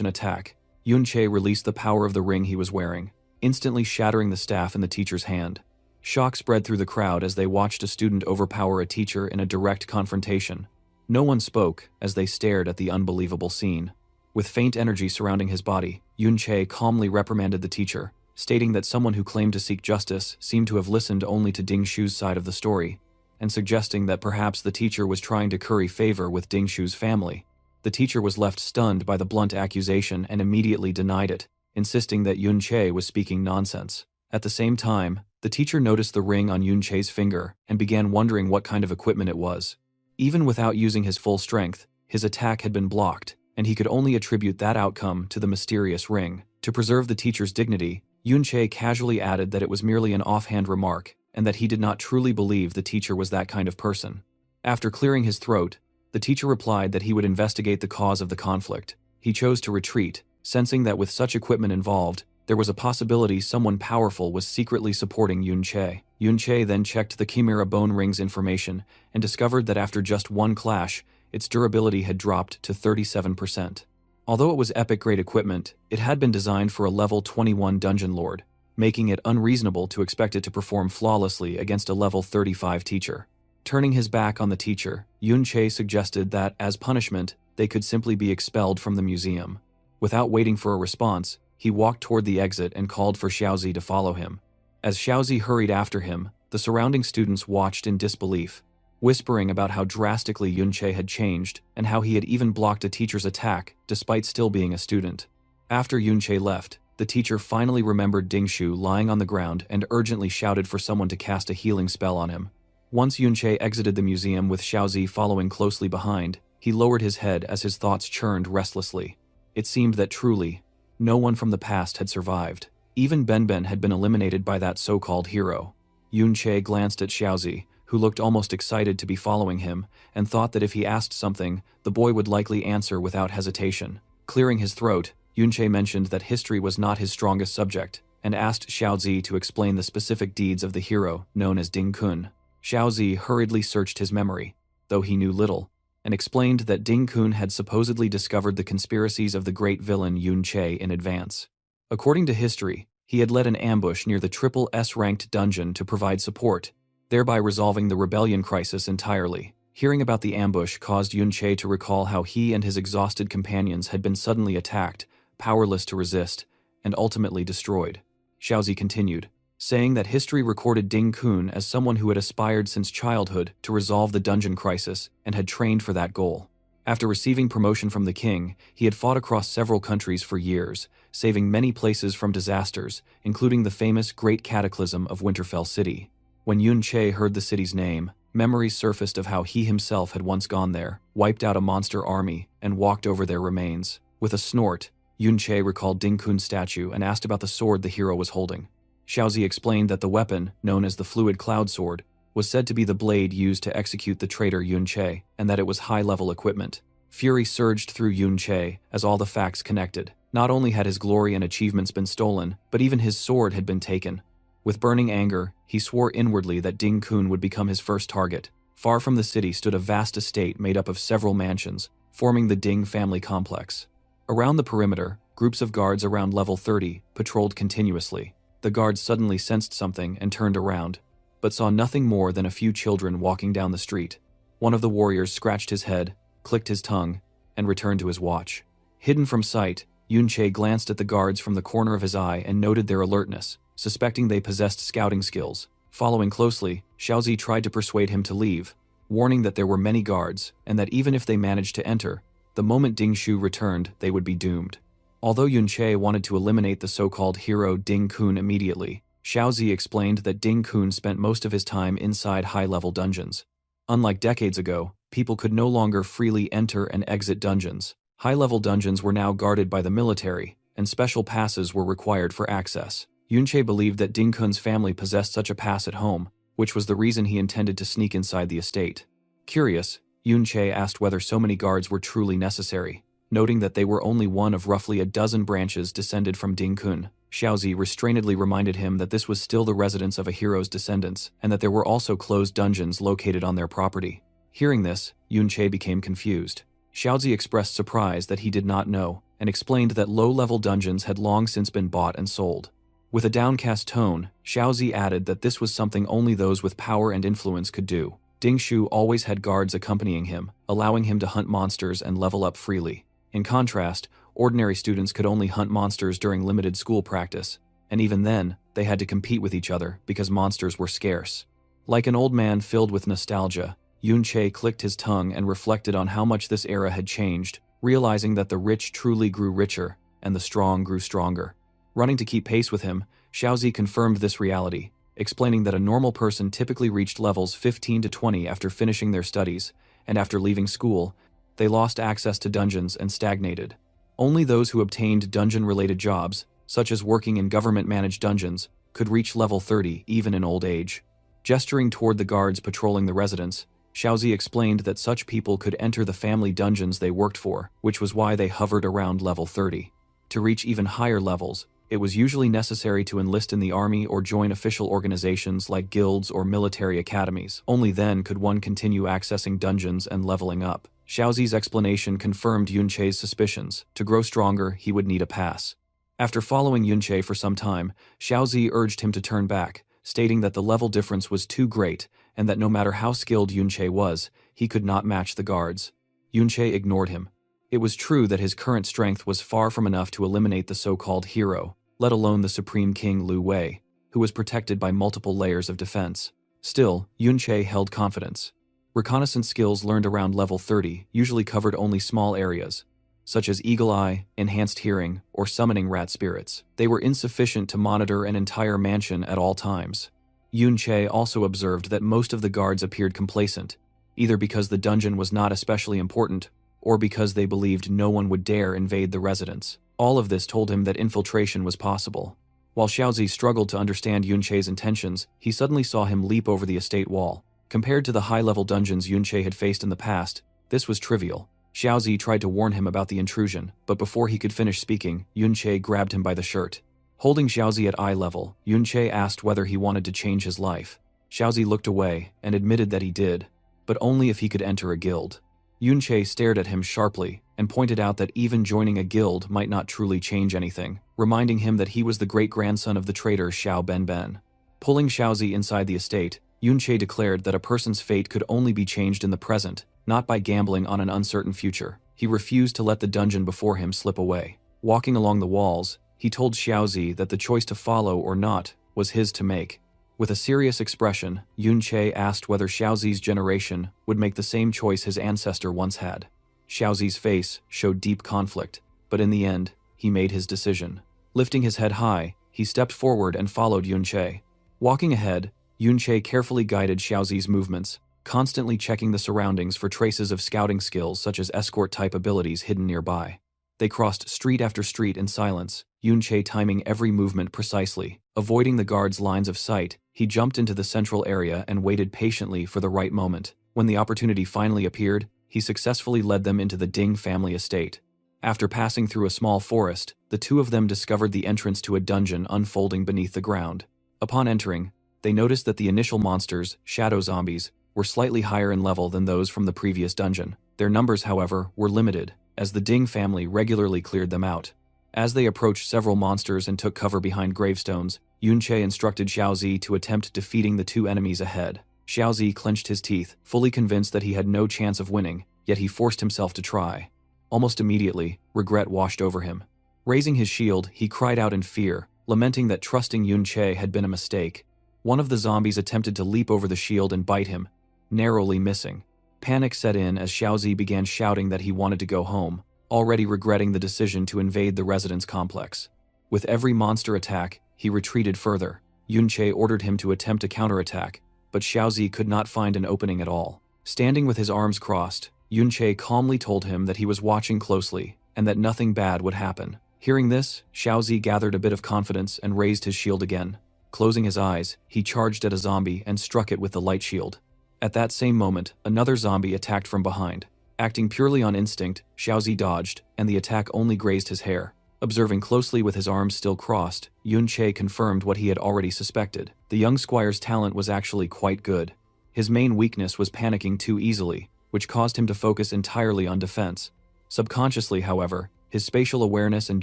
an attack, Yun-Che released the power of the ring he was wearing, instantly shattering the staff in the teacher's hand. Shock spread through the crowd as they watched a student overpower a teacher in a direct confrontation. No one spoke as they stared at the unbelievable scene. With faint energy surrounding his body, Yun-Che calmly reprimanded the teacher, stating that someone who claimed to seek justice seemed to have listened only to Ding Shu's side of the story, and suggesting that perhaps the teacher was trying to curry favor with Ding Shu's family. The teacher was left stunned by the blunt accusation and immediately denied it, insisting that Yun-Che was speaking nonsense. At the same time, the teacher noticed the ring on Yun-Che's finger and began wondering what kind of equipment it was. Even without using his full strength, his attack had been blocked, and he could only attribute that outcome to the mysterious ring. To preserve the teacher's dignity, Yun-Che casually added that it was merely an offhand remark, and that he did not truly believe the teacher was that kind of person. After clearing his throat, the teacher replied that he would investigate the cause of the conflict. He chose to retreat, sensing that with such equipment involved, there was a possibility someone powerful was secretly supporting Yun-Che. Yun-Che then checked the Chimera Bone Ring's information and discovered that after just one clash, its durability had dropped to 37%. Although it was epic-grade equipment, it had been designed for a level 21 dungeon lord, making it unreasonable to expect it to perform flawlessly against a level 35 teacher. Turning his back on the teacher, Yun-Che suggested that, as punishment, they could simply be expelled from the museum. Without waiting for a response, he walked toward the exit and called for Xiaozi to follow him. As Xiaozi hurried after him, the surrounding students watched in disbelief, whispering about how drastically Yun-Che had changed and how he had even blocked a teacher's attack despite still being a student. After Yun-Che left, the teacher finally remembered Ding Shu lying on the ground and urgently shouted for someone to cast a healing spell on him. Once Yun-Che exited the museum with Xiaozi following closely behind, he lowered his head as his thoughts churned restlessly. It seemed that truly, no one from the past had survived. Even Benben had been eliminated by that so-called hero. Yun-Che glanced at Xiaozi, who looked almost excited to be following him, and thought that if he asked something, the boy would likely answer without hesitation. Clearing his throat, Yun-Che mentioned that history was not his strongest subject, and asked Xiaozi to explain the specific deeds of the hero known as Ding Kun. Xiaozi hurriedly searched his memory, though he knew little, and explained that Ding Kun had supposedly discovered the conspiracies of the great villain Yun-Che in advance. According to history, he had led an ambush near the triple S-ranked dungeon to provide support, thereby resolving the rebellion crisis entirely. Hearing about the ambush caused Yun-Che to recall how he and his exhausted companions had been suddenly attacked, powerless to resist, and ultimately destroyed. Xiaozi continued, saying that history recorded Ding Kun as someone who had aspired since childhood to resolve the dungeon crisis and had trained for that goal. After receiving promotion from the king, he had fought across several countries for years, saving many places from disasters, including the famous Great Cataclysm of Winterfell City. When Yun-Che heard the city's name, memories surfaced of how he himself had once gone there, wiped out a monster army, and walked over their remains. With a snort, Yun-Che recalled Ding Kun's statue and asked about the sword the hero was holding. Xiaozi explained that the weapon, known as the Fluid Cloud Sword, was said to be the blade used to execute the traitor Yun-Che, and that it was high-level equipment. Fury surged through Yun-Che as all the facts connected. Not only had his glory and achievements been stolen, but even his sword had been taken. With burning anger, he swore inwardly that Ding Kun would become his first target. Far from the city stood a vast estate made up of several mansions, forming the Ding family complex. Around the perimeter, groups of guards around level 30 patrolled continuously. The guards suddenly sensed something and turned around, but saw nothing more than a few children walking down the street. One of the warriors scratched his head, clicked his tongue, and returned to his watch. Hidden from sight, Yun-Che glanced at the guards from the corner of his eye and noted their alertness, suspecting they possessed scouting skills. Following closely, Xiaozi tried to persuade him to leave, warning that there were many guards, and that even if they managed to enter, the moment Ding Shu returned, they would be doomed. Although Yun-Che wanted to eliminate the so-called hero Ding Kun immediately, Xiaozi explained that Ding Kun spent most of his time inside high-level dungeons. Unlike decades ago, people could no longer freely enter and exit dungeons. High-level dungeons were now guarded by the military, and special passes were required for access. Yun-Che believed that Ding Kun's family possessed such a pass at home, which was the reason he intended to sneak inside the estate. Curious, Yun-Che asked whether so many guards were truly necessary, noting that they were only one of roughly a dozen branches descended from Ding Kun. Xiaozi restrainedly reminded him that this was still the residence of a hero's descendants, and that there were also closed dungeons located on their property. Hearing this, Yunche became confused. Xiaozi expressed surprise that he did not know, and explained that low-level dungeons had long since been bought and sold. With a downcast tone, Xiaozi added that this was something only those with power and influence could do. Ding Shu always had guards accompanying him, allowing him to hunt monsters and level up freely. In contrast, ordinary students could only hunt monsters during limited school practice, and even then, they had to compete with each other because monsters were scarce. Like an old man filled with nostalgia, Yunche clicked his tongue and reflected on how much this era had changed, realizing that the rich truly grew richer, and the strong grew stronger. Running to keep pace with him, Xiaozi confirmed this reality, explaining that a normal person typically reached levels 15 to 20 after finishing their studies, and after leaving school, they lost access to dungeons and stagnated. Only those who obtained dungeon-related jobs, such as working in government-managed dungeons, could reach level 30 even in old age. Gesturing toward the guards patrolling the residence, Xiaozi explained that such people could enter the family dungeons they worked for, which was why they hovered around level 30. To reach even higher levels, it was usually necessary to enlist in the army or join official organizations like guilds or military academies. Only then could one continue accessing dungeons and leveling up. Xiaozi's explanation confirmed Yunche's suspicions. To grow stronger, he would need a pass. After following Yunche for some time, Xiaozi urged him to turn back, stating that the level difference was too great and that no matter how skilled Yunche was, he could not match the guards. Yunche ignored him. It was true that his current strength was far from enough to eliminate the so-called hero, let alone the Supreme King Lu Wei, who was protected by multiple layers of defense. Still, Yunche held confidence. Reconnaissance skills learned around level 30 usually covered only small areas, such as Eagle Eye, Enhanced Hearing, or summoning rat spirits. They were insufficient to monitor an entire mansion at all times. Yunche also observed that most of the guards appeared complacent, either because the dungeon was not especially important, or because they believed no one would dare invade the residence. All of this told him that infiltration was possible. While Xiaozi struggled to understand Yunche's intentions, he suddenly saw him leap over the estate wall. Compared to the high-level dungeons Yunche had faced in the past, this was trivial. Xiaozi tried to warn him about the intrusion, but before he could finish speaking, Yunche grabbed him by the shirt. Holding Xiaozi at eye level, Yunche asked whether he wanted to change his life. Xiaozi looked away and admitted that he did, but only if he could enter a guild. Yunche stared at him sharply and pointed out that even joining a guild might not truly change anything, reminding him that he was the great-grandson of the traitor Xiao Benben. Pulling Xiaozi inside the estate, Yunche declared that a person's fate could only be changed in the present, not by gambling on an uncertain future. He refused to let the dungeon before him slip away. Walking along the walls, he told Xiaozi that the choice to follow or not was his to make. With a serious expression, Yunche asked whether Xiaozi's generation would make the same choice his ancestor once had. Xiaozi's face showed deep conflict, but in the end, he made his decision. Lifting his head high, he stepped forward and followed Yunche. Walking ahead, Yunche carefully guided Xiaozi's movements, constantly checking the surroundings for traces of scouting skills such as escort-type abilities hidden nearby. They crossed street after street in silence, Yunche timing every movement precisely. Avoiding the guards' lines of sight, he jumped into the central area and waited patiently for the right moment. When the opportunity finally appeared, he successfully led them into the Ding family estate. After passing through a small forest, the two of them discovered the entrance to a dungeon unfolding beneath the ground. Upon entering, they noticed that the initial monsters, shadow zombies, were slightly higher in level than those from the previous dungeon. Their numbers, however, were limited, as the Ding family regularly cleared them out. As they approached several monsters and took cover behind gravestones, Yunche instructed Xiaozi to attempt defeating the two enemies ahead. Xiaozi clenched his teeth, fully convinced that he had no chance of winning, yet he forced himself to try. Almost immediately, regret washed over him. Raising his shield, he cried out in fear, lamenting that trusting Yunche had been a mistake. One of the zombies attempted to leap over the shield and bite him, narrowly missing. Panic set in as Xiaozi began shouting that he wanted to go home, already regretting the decision to invade the residence complex. With every monster attack, he retreated further. Yunche ordered him to attempt a counterattack, but Xiaozi could not find an opening at all. Standing with his arms crossed, Yunche calmly told him that he was watching closely and that nothing bad would happen. Hearing this, Xiaozi gathered a bit of confidence and raised his shield again. Closing his eyes, he charged at a zombie and struck it with the light shield. At that same moment, another zombie attacked from behind. Acting purely on instinct, Xiaozi dodged, and the attack only grazed his hair. Observing closely with his arms still crossed, Yun-che confirmed what he had already suspected. The young squire's talent was actually quite good. His main weakness was panicking too easily, which caused him to focus entirely on defense. Subconsciously, however, his spatial awareness and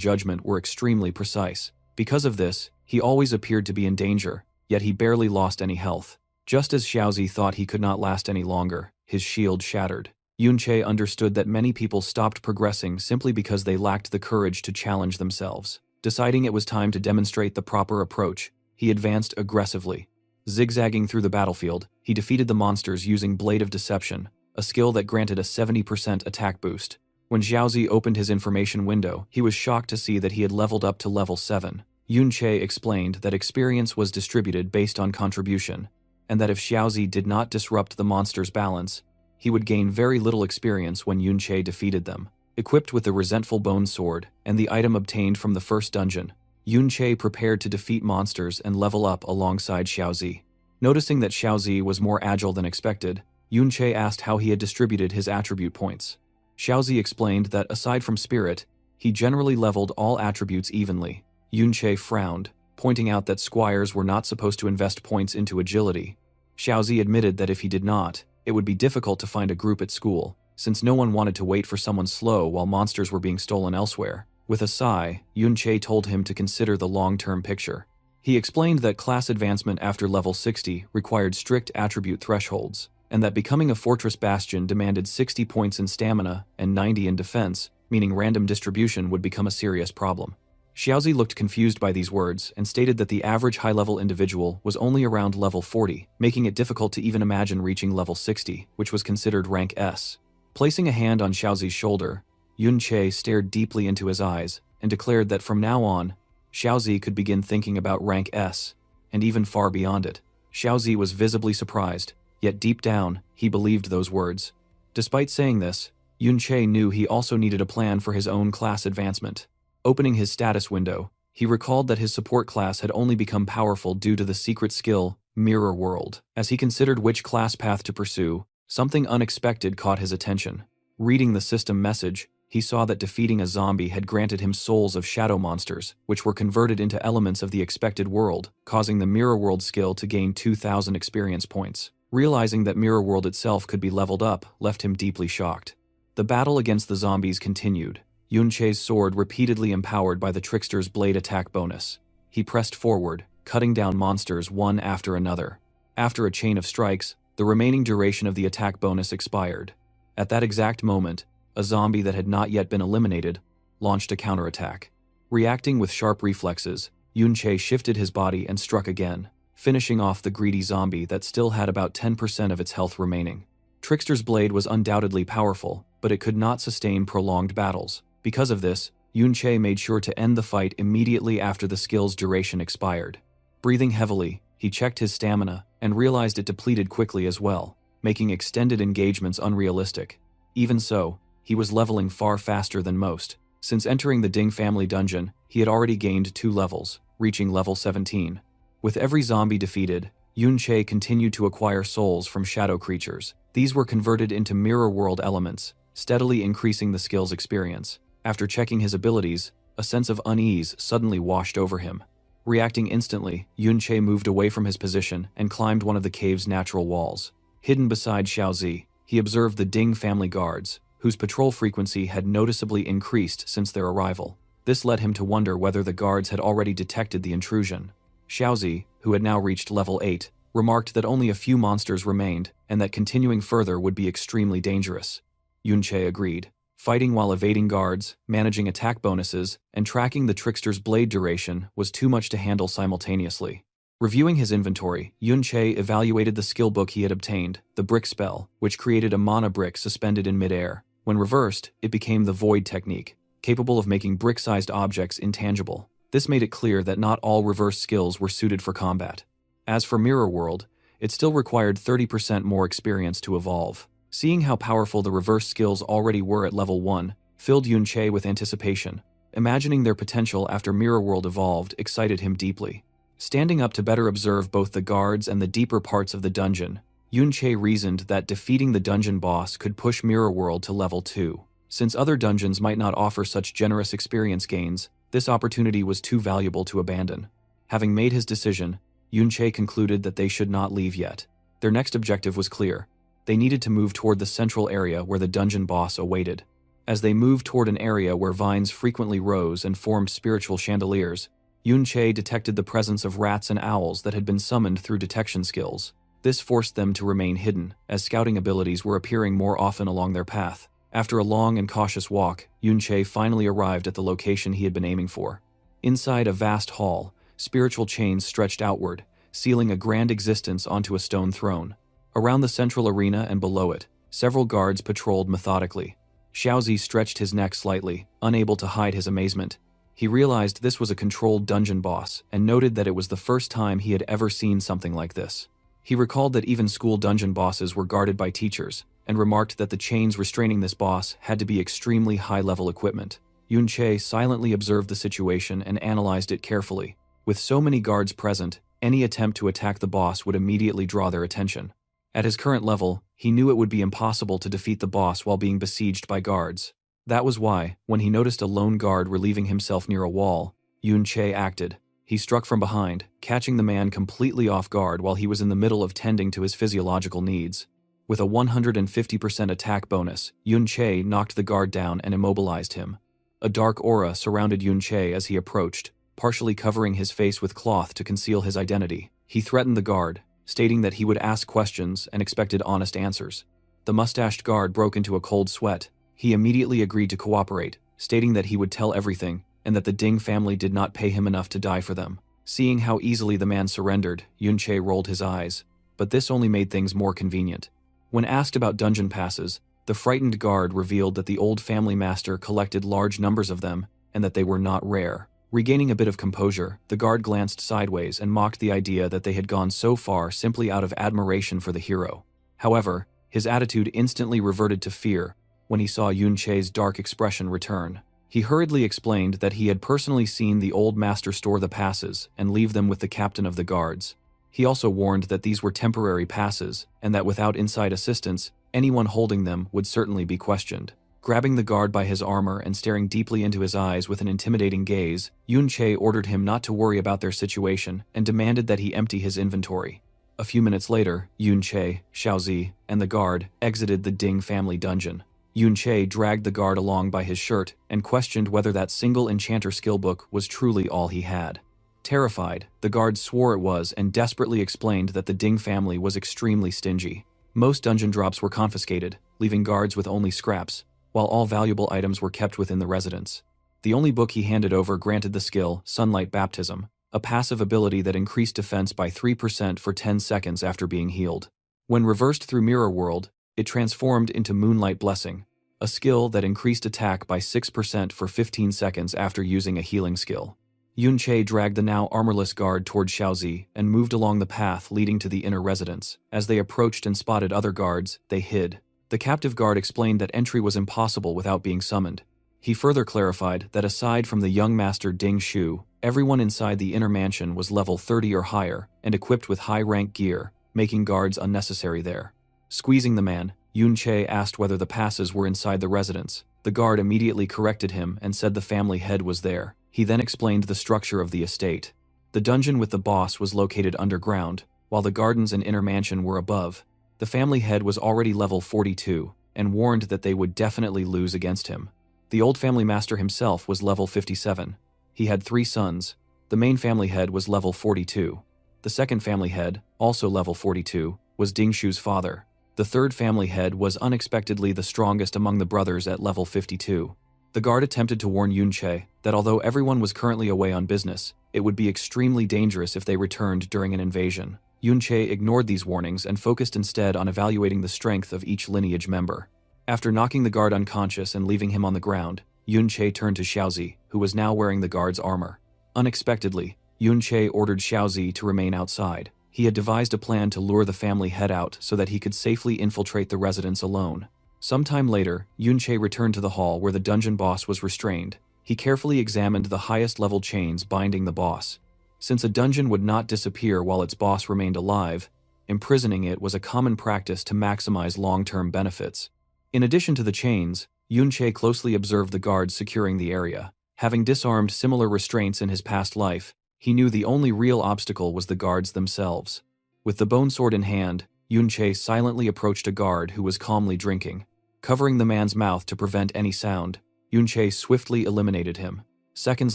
judgment were extremely precise. Because of this, he always appeared to be in danger, yet he barely lost any health. Just as Xiaozi thought he could not last any longer, his shield shattered. Yun-che understood that many people stopped progressing simply because they lacked the courage to challenge themselves. Deciding it was time to demonstrate the proper approach, he advanced aggressively. Zigzagging through the battlefield, he defeated the monsters using Blade of Deception, a skill that granted a 70% attack boost. When Xiaozi opened his information window, he was shocked to see that he had leveled up to level 7. Yun-che explained that experience was distributed based on contribution, and that if Xiaozi did not disrupt the monster's balance, he would gain very little experience when Yun-che defeated them. Equipped with the Resentful Bone Sword and the item obtained from the first dungeon, Yun-che prepared to defeat monsters and level up alongside Xiaozi. Noticing that Xiaozi was more agile than expected, Yun-che asked how he had distributed his attribute points. Xiaozi explained that aside from spirit, he generally leveled all attributes evenly. Yun-che frowned, pointing out that squires were not supposed to invest points into agility. Xiaozi admitted that if he did not, it would be difficult to find a group at school, since no one wanted to wait for someone slow while monsters were being stolen elsewhere. With a sigh, Yun-che told him to consider the long-term picture. He explained that class advancement after level 60 required strict attribute thresholds, and that becoming a fortress bastion demanded 60 points in stamina and 90 in defense, meaning random distribution would become a serious problem. Xiaozi looked confused by these words and stated that the average high-level individual was only around level 40, making it difficult to even imagine reaching level 60, which was considered rank S. Placing a hand on Xiaozi's shoulder, Yun-che stared deeply into his eyes and declared that from now on, Xiaozi could begin thinking about rank S, and even far beyond it. Xiaozi was visibly surprised, yet deep down, he believed those words. Despite saying this, Yun-che knew he also needed a plan for his own class advancement. Opening his status window, he recalled that his support class had only become powerful due to the secret skill, Mirror World. As he considered which class path to pursue, something unexpected caught his attention. Reading the system message, he saw that defeating a zombie had granted him souls of shadow monsters, which were converted into elements of the expected world, causing the Mirror World skill to gain 2,000 experience points. Realizing that Mirror World itself could be leveled up left him deeply shocked. The battle against the zombies continued. Yun-che's sword repeatedly empowered by the trickster's blade attack bonus. He pressed forward, cutting down monsters one after another. After a chain of strikes, the remaining duration of the attack bonus expired. At that exact moment, a zombie that had not yet been eliminated launched a counterattack. Reacting with sharp reflexes, Yun-che shifted his body and struck again, finishing off the greedy zombie that still had about 10% of its health remaining. Trickster's blade was undoubtedly powerful, but it could not sustain prolonged battles. Because of this, Yun-che made sure to end the fight immediately after the skill's duration expired. Breathing heavily, he checked his stamina and realized it depleted quickly as well, making extended engagements unrealistic. Even so, he was leveling far faster than most. Since entering the Ding family dungeon, he had already gained 2 levels, reaching level 17. With every zombie defeated, Yun-che continued to acquire souls from shadow creatures. These were converted into mirror world elements, steadily increasing the skill's experience. After checking his abilities, a sense of unease suddenly washed over him. Reacting instantly, Yun-che moved away from his position and climbed one of the cave's natural walls. Hidden beside Xiaozi, he observed the Ding family guards, whose patrol frequency had noticeably increased since their arrival. This led him to wonder whether the guards had already detected the intrusion. Xiaozi, who had now reached level 8, remarked that only a few monsters remained and that continuing further would be extremely dangerous. Yun-che agreed. Fighting while evading guards, managing attack bonuses, and tracking the trickster's blade duration was too much to handle simultaneously. Reviewing his inventory, Yun-che evaluated the skill book he had obtained, the Brick Spell, which created a mana brick suspended in midair. When reversed, it became the Void technique, capable of making brick-sized objects intangible. This made it clear that not all reverse skills were suited for combat. As for Mirror World, it still required 30% more experience to evolve. Seeing how powerful the reverse skills already were at level 1 filled Yun-che with anticipation. Imagining their potential after Mirror World evolved excited him deeply. Standing up to better observe both the guards and the deeper parts of the dungeon, Yun-che reasoned that defeating the dungeon boss could push Mirror World to level 2. Since other dungeons might not offer such generous experience gains, This opportunity was too valuable to abandon. Having made his decision, Yun-che concluded that they should not leave yet. Their next objective was clear. They needed to move toward the central area where the dungeon boss awaited. As they moved toward an area where vines frequently rose and formed spiritual chandeliers, Yun-che detected the presence of rats and owls that had been summoned through detection skills. This forced them to remain hidden, as scouting abilities were appearing more often along their path. After a long and cautious walk, Yun-che finally arrived at the location he had been aiming for. Inside a vast hall, spiritual chains stretched outward, sealing a grand existence onto a stone throne. Around the central arena and below it, several guards patrolled methodically. Xiaozi stretched his neck slightly, unable to hide his amazement. He realized this was a controlled dungeon boss and noted that it was the first time he had ever seen something like this. He recalled that even school dungeon bosses were guarded by teachers, and remarked that the chains restraining this boss had to be extremely high-level equipment. Yun-che silently observed the situation and analyzed it carefully. With so many guards present, any attempt to attack the boss would immediately draw their attention. At his current level, he knew it would be impossible to defeat the boss while being besieged by guards. That was why, when he noticed a lone guard relieving himself near a wall, Yun-che acted. He struck from behind, catching the man completely off guard while he was in the middle of tending to his physiological needs. With a 150% attack bonus, Yun-che knocked the guard down and immobilized him. A dark aura surrounded Yun-che as he approached, partially covering his face with cloth to conceal his identity. He threatened the guard, stating that he would ask questions and expected honest answers. The mustached guard broke into a cold sweat. He immediately agreed to cooperate, stating that he would tell everything, and that the Ding family did not pay him enough to die for them. Seeing how easily the man surrendered, Yun-che rolled his eyes. But this only made things more convenient. When asked about dungeon passes, the frightened guard revealed that the old family master collected large numbers of them, and that they were not rare. Regaining a bit of composure, the guard glanced sideways and mocked the idea that they had gone so far simply out of admiration for the hero. However, his attitude instantly reverted to fear when he saw Yun-che's dark expression return. He hurriedly explained that he had personally seen the old master store the passes and leave them with the captain of the guards. He also warned that these were temporary passes, and that without inside assistance, anyone holding them would certainly be questioned. Grabbing the guard by his armor and staring deeply into his eyes with an intimidating gaze, Yun-che ordered him not to worry about their situation and demanded that he empty his inventory. A few minutes later, Yun-che, Xiaozi, and the guard exited the Ding family dungeon. Yun-che dragged the guard along by his shirt and questioned whether that single enchanter skillbook was truly all he had. Terrified, the guard swore it was and desperately explained that the Ding family was extremely stingy. Most dungeon drops were confiscated, leaving guards with only scraps, while all valuable items were kept within the residence. The only book he handed over granted the skill Sunlight Baptism, a passive ability that increased defense by 3% for 10 seconds after being healed. When reversed through Mirror World, it transformed into Moonlight Blessing, a skill that increased attack by 6% for 15 seconds after using a healing skill. Yun-che dragged the now armorless guard toward Xiaozi and moved along the path leading to the inner residence. As they approached and spotted other guards, they hid. The captive guard explained that entry was impossible without being summoned. He further clarified that aside from the young master Ding Shu, everyone inside the inner mansion was level 30 or higher and equipped with high-rank gear, making guards unnecessary there. Squeezing the man, Yun-che asked whether the passes were inside the residence. The guard immediately corrected him and said the family head was there. He then explained the structure of the estate. The dungeon with the boss was located underground, while the gardens and inner mansion were above. The family head was already level 42, and warned that they would definitely lose against him. The old family master himself was level 57. He had 3 sons. The main family head was level 42. The second family head, also level 42, was Ding Shu's father. The third family head was unexpectedly the strongest among the brothers at level 52. The guard attempted to warn Yun-che that although everyone was currently away on business, it would be extremely dangerous if they returned during an invasion. Yun-che ignored these warnings and focused instead on evaluating the strength of each lineage member. After knocking the guard unconscious and leaving him on the ground, Yun-che turned to Xiaozi, who was now wearing the guard's armor. Unexpectedly, Yun-che ordered Xiaozi to remain outside. He had devised a plan to lure the family head out so that he could safely infiltrate the residence alone. Sometime later, Yun-che returned to the hall where the dungeon boss was restrained. He carefully examined the highest level chains binding the boss. Since a dungeon would not disappear while its boss remained alive, imprisoning it was a common practice to maximize long-term benefits. In addition to the chains, Yun-che closely observed the guards securing the area. Having disarmed similar restraints in his past life, he knew the only real obstacle was the guards themselves. With the bone sword in hand, Yunche silently approached a guard who was calmly drinking. Covering the man's mouth to prevent any sound, Yunche swiftly eliminated him. Seconds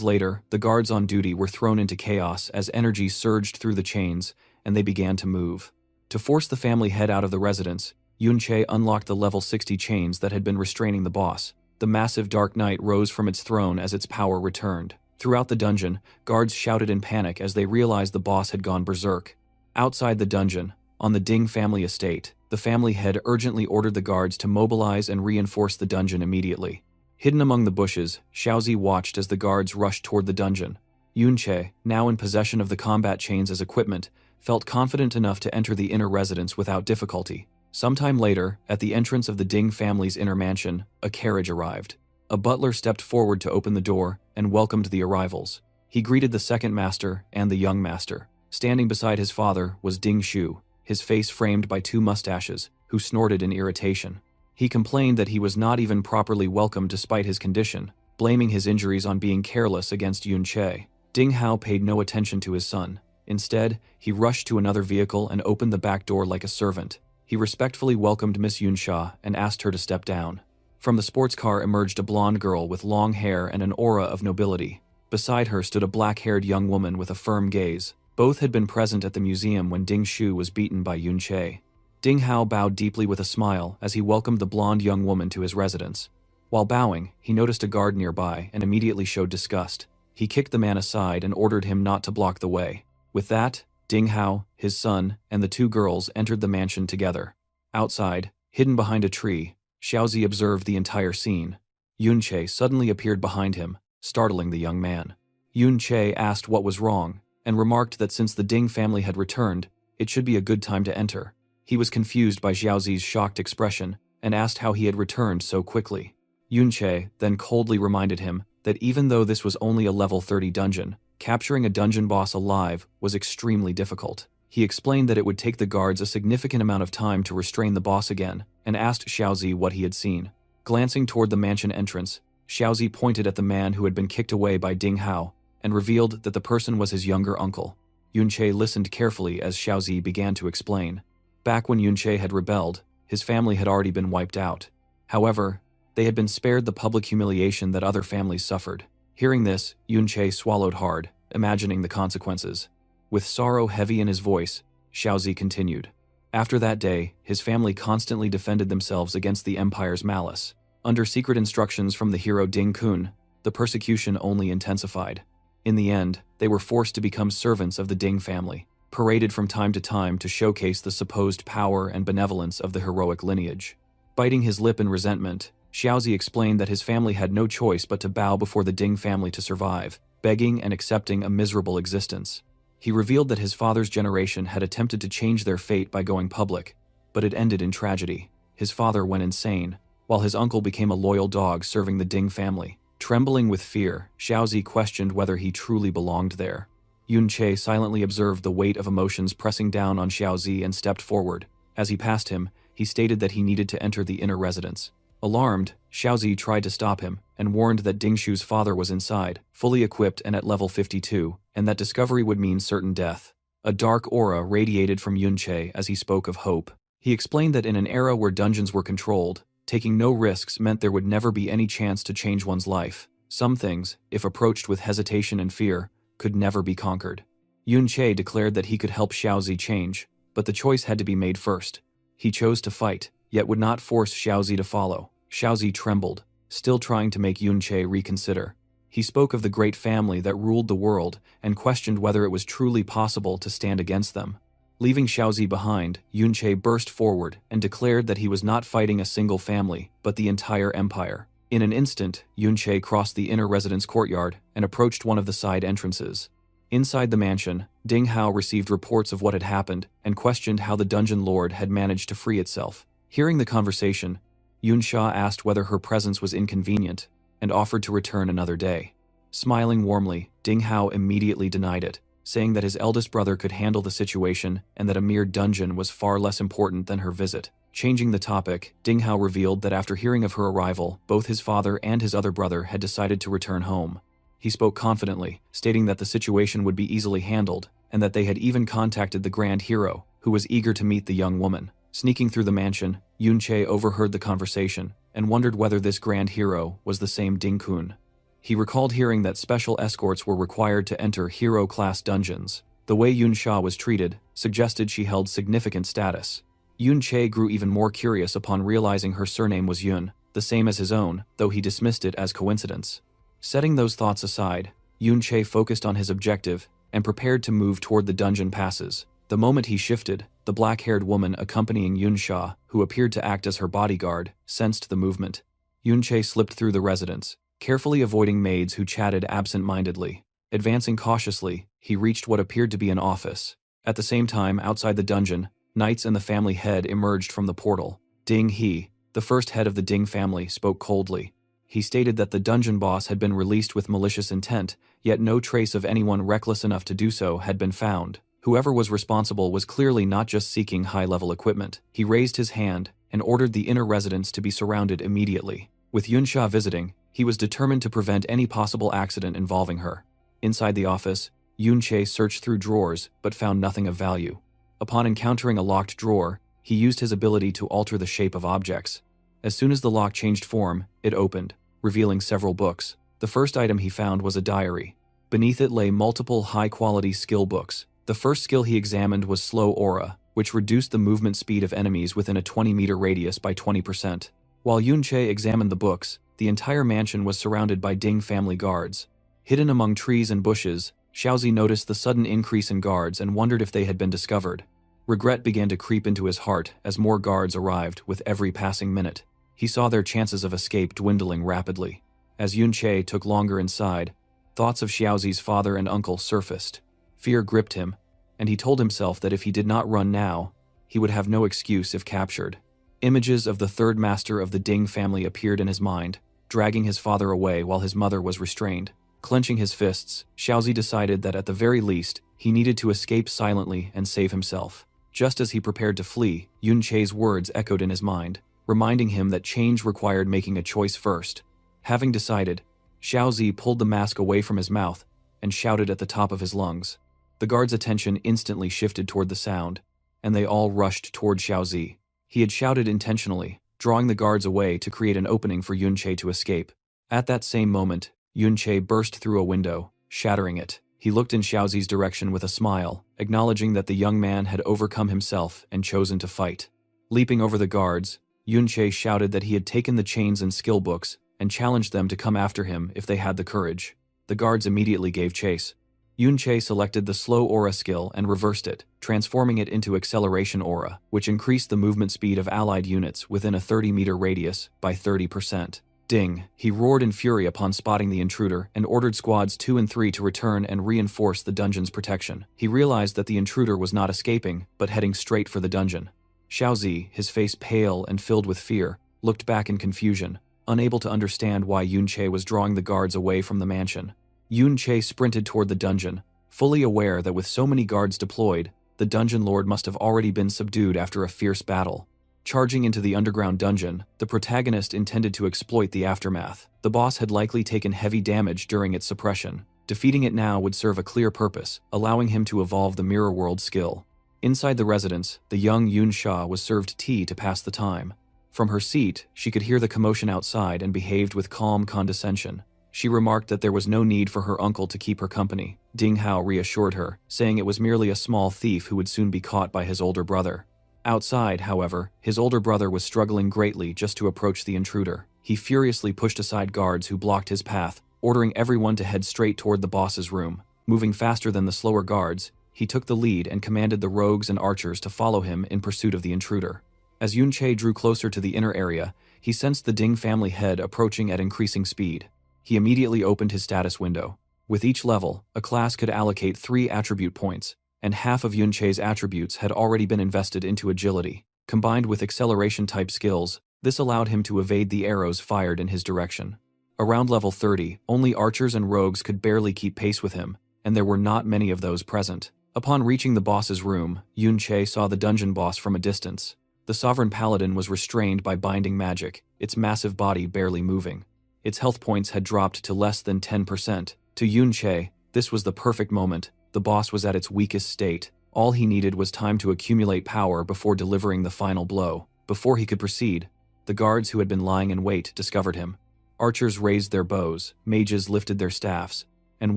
later, the guards on duty were thrown into chaos as energy surged through the chains, and they began to move. To force the family head out of the residence, Yunche unlocked the level 60 chains that had been restraining the boss. The massive Dark Knight rose from its throne as its power returned. Throughout the dungeon, guards shouted in panic as they realized the boss had gone berserk. Outside the dungeon, on the Ding family estate, the family head urgently ordered the guards to mobilize and reinforce the dungeon immediately. Hidden among the bushes, Xiaozi watched as the guards rushed toward the dungeon. Yunche, now in possession of the combat chains as equipment, felt confident enough to enter the inner residence without difficulty. Sometime later, at the entrance of the Ding family's inner mansion, a carriage arrived. A butler stepped forward to open the door and welcomed the arrivals. He greeted the second master and the young master. Standing beside his father was Ding Shu, his face framed by two mustaches, who snorted in irritation. He complained that he was not even properly welcomed despite his condition, blaming his injuries on being careless against Yunche. Ding Hao paid no attention to his son. Instead, he rushed to another vehicle and opened the back door like a servant. He respectfully welcomed Miss Yunsha and asked her to step down. From the sports car emerged a blonde girl with long hair and an aura of nobility. Beside her stood a black-haired young woman with a firm gaze. Both had been present at the museum when Ding Shu was beaten by Yunche. Ding Hao bowed deeply with a smile as he welcomed the blonde young woman to his residence. While bowing, he noticed a guard nearby and immediately showed disgust. He kicked the man aside and ordered him not to block the way. With that, Ding Hao, his son, and the two girls entered the mansion together. Outside, hidden behind a tree, Xiaozi observed the entire scene. Yunche suddenly appeared behind him, startling the young man. Yunche asked what was wrong, and remarked that since the Ding family had returned, it should be a good time to enter. He was confused by Xiaozi's shocked expression and asked how he had returned so quickly. Yunche then coldly reminded him that even though this was only a level 30 dungeon, capturing a dungeon boss alive was extremely difficult. He explained that it would take the guards a significant amount of time to restrain the boss again, and asked Xiaozi what he had seen. Glancing toward the mansion entrance, Xiaozi pointed at the man who had been kicked away by Ding Hao, and revealed that the person was his younger uncle. Yunche listened carefully as Xiaozi began to explain. Back when Yunche had rebelled, his family had already been wiped out. However, they had been spared the public humiliation that other families suffered. Hearing this, Yunche swallowed hard, imagining the consequences. With sorrow heavy in his voice, Xiaozi continued. After that day, his family constantly defended themselves against the Empire's malice. Under secret instructions from the hero Ding Kun, the persecution only intensified. In the end, they were forced to become servants of the Ding family, paraded from time to time to showcase the supposed power and benevolence of the heroic lineage. Biting his lip in resentment, Xiaozi explained that his family had no choice but to bow before the Ding family to survive, begging and accepting a miserable existence. He revealed that his father's generation had attempted to change their fate by going public, but it ended in tragedy. His father went insane, while his uncle became a loyal dog serving the Ding family. Trembling with fear, Xiaozi questioned whether he truly belonged there. Yunche silently observed the weight of emotions pressing down on Xiaozi and stepped forward. As he passed him, he stated that he needed to enter the inner residence. Alarmed, Xiaozi tried to stop him and warned that Ding Shu's father was inside, fully equipped and at level 52, and that discovery would mean certain death. A dark aura radiated from Yunche as he spoke of hope. He explained that in an era where dungeons were controlled, taking no risks meant there would never be any chance to change one's life. Some things, if approached with hesitation and fear, could never be conquered. Yunche declared that he could help Xiaozi change, but the choice had to be made first. He chose to fight, yet would not force Xiaozi to follow. Xiaozi trembled, still trying to make Yunche reconsider. He spoke of the great family that ruled the world and questioned whether it was truly possible to stand against them. Leaving Xiaozi behind, Yunche burst forward and declared that he was not fighting a single family, but the entire empire. In an instant, Yunche crossed the inner residence courtyard and approached one of the side entrances. Inside the mansion, Ding Hao received reports of what had happened and questioned how the dungeon lord had managed to free itself. Hearing the conversation, Yunsha asked whether her presence was inconvenient and offered to return another day. Smiling warmly, Ding Hao immediately denied it, saying that his eldest brother could handle the situation and that a mere dungeon was far less important than her visit. Changing the topic, Ding Hao revealed that after hearing of her arrival, both his father and his other brother had decided to return home. He spoke confidently, stating that the situation would be easily handled, and that they had even contacted the Grand Hero, who was eager to meet the young woman. Sneaking through the mansion, Yun-chae overheard the conversation, and wondered whether this Grand Hero was the same Ding-kun. He recalled hearing that special escorts were required to enter hero-class dungeons. The way Yun-sha was treated suggested she held significant status. Yun-chae grew even more curious upon realizing her surname was Yun, the same as his own, though he dismissed it as coincidence. Setting those thoughts aside, Yun-chae focused on his objective and prepared to move toward the dungeon passes. The moment he shifted, the black-haired woman accompanying Yun-sha, who appeared to act as her bodyguard, sensed the movement. Yun-chae slipped through the residence, carefully avoiding maids who chatted absent-mindedly. Advancing cautiously, he reached what appeared to be an office. At the same time, outside the dungeon, knights and the family head emerged from the portal. Ding He, the first head of the Ding family, spoke coldly. He stated that the dungeon boss had been released with malicious intent, yet no trace of anyone reckless enough to do so had been found. Whoever was responsible was clearly not just seeking high-level equipment. He raised his hand and ordered the inner residence to be surrounded immediately. With Yun-sha visiting, he was determined to prevent any possible accident involving her. Inside the office, Yun-chae searched through drawers but found nothing of value. Upon encountering a locked drawer, he used his ability to alter the shape of objects. As soon as the lock changed form, it opened, revealing several books. The first item he found was a diary. Beneath it lay multiple high-quality skill books. The first skill he examined was Slow Aura, which reduced the movement speed of enemies within a 20-meter radius by 20%. While Yun-chae examined the books, the entire mansion was surrounded by Ding family guards. Hidden among trees and bushes, Xiaozi noticed the sudden increase in guards and wondered if they had been discovered. Regret began to creep into his heart as more guards arrived with every passing minute. He saw their chances of escape dwindling rapidly. As Yun-chae took longer inside, thoughts of Xiaozi's father and uncle surfaced. Fear gripped him, and he told himself that if he did not run now, he would have no excuse if captured. Images of the third master of the Ding family appeared in his mind, dragging his father away while his mother was restrained. Clenching his fists, Xiaozi decided that at the very least, he needed to escape silently and save himself. Just as he prepared to flee, Yun-chae's words echoed in his mind, reminding him that change required making a choice first. Having decided, Xiaozi pulled the mask away from his mouth and shouted at the top of his lungs. The guards' attention instantly shifted toward the sound, and they all rushed toward Xiaozi. He had shouted intentionally, drawing the guards away to create an opening for Yun-chae to escape. At that same moment, Yun-chae burst through a window, shattering it. He looked in Xiaozi's direction with a smile, acknowledging that the young man had overcome himself and chosen to fight. Leaping over the guards, Yun-chae shouted that he had taken the chains and skill books and challenged them to come after him if they had the courage. The guards immediately gave chase. Yun-chae selected the Slow Aura skill and reversed it, transforming it into Acceleration Aura, which increased the movement speed of allied units within a 30-meter radius by 30%. Ding! He roared in fury upon spotting the intruder and ordered squads 2 and 3 to return and reinforce the dungeon's protection. He realized that the intruder was not escaping, but heading straight for the dungeon. Xiaozi, his face pale and filled with fear, looked back in confusion, unable to understand why Yun-chae was drawing the guards away from the mansion. Yun-chae sprinted toward the dungeon, fully aware that with so many guards deployed, the dungeon lord must have already been subdued after a fierce battle. Charging into the underground dungeon, the protagonist intended to exploit the aftermath. The boss had likely taken heavy damage during its suppression. Defeating it now would serve a clear purpose, allowing him to evolve the Mirror World skill. Inside the residence, the young Yun-sha was served tea to pass the time. From her seat, she could hear the commotion outside and behaved with calm condescension. She remarked that there was no need for her uncle to keep her company. Ding Hao reassured her, saying it was merely a small thief who would soon be caught by his older brother. Outside, however, his older brother was struggling greatly just to approach the intruder. He furiously pushed aside guards who blocked his path, ordering everyone to head straight toward the boss's room. Moving faster than the slower guards, he took the lead and commanded the rogues and archers to follow him in pursuit of the intruder. As Yun-chae drew closer to the inner area, he sensed the Ding family head approaching at increasing speed. He immediately opened his status window. With each level, a class could allocate 3 attribute points, and half of Yun-chae's attributes had already been invested into agility. Combined with acceleration-type skills, this allowed him to evade the arrows fired in his direction. Around level 30, only archers and rogues could barely keep pace with him, and there were not many of those present. Upon reaching the boss's room, Yun-chae saw the dungeon boss from a distance. The Sovereign Paladin was restrained by binding magic, its massive body barely moving. Its health points had dropped to less than 10%. To Yun Che, this was the perfect moment. The boss was at its weakest state. All he needed was time to accumulate power before delivering the final blow. Before he could proceed, the guards who had been lying in wait discovered him. Archers raised their bows, mages lifted their staffs, and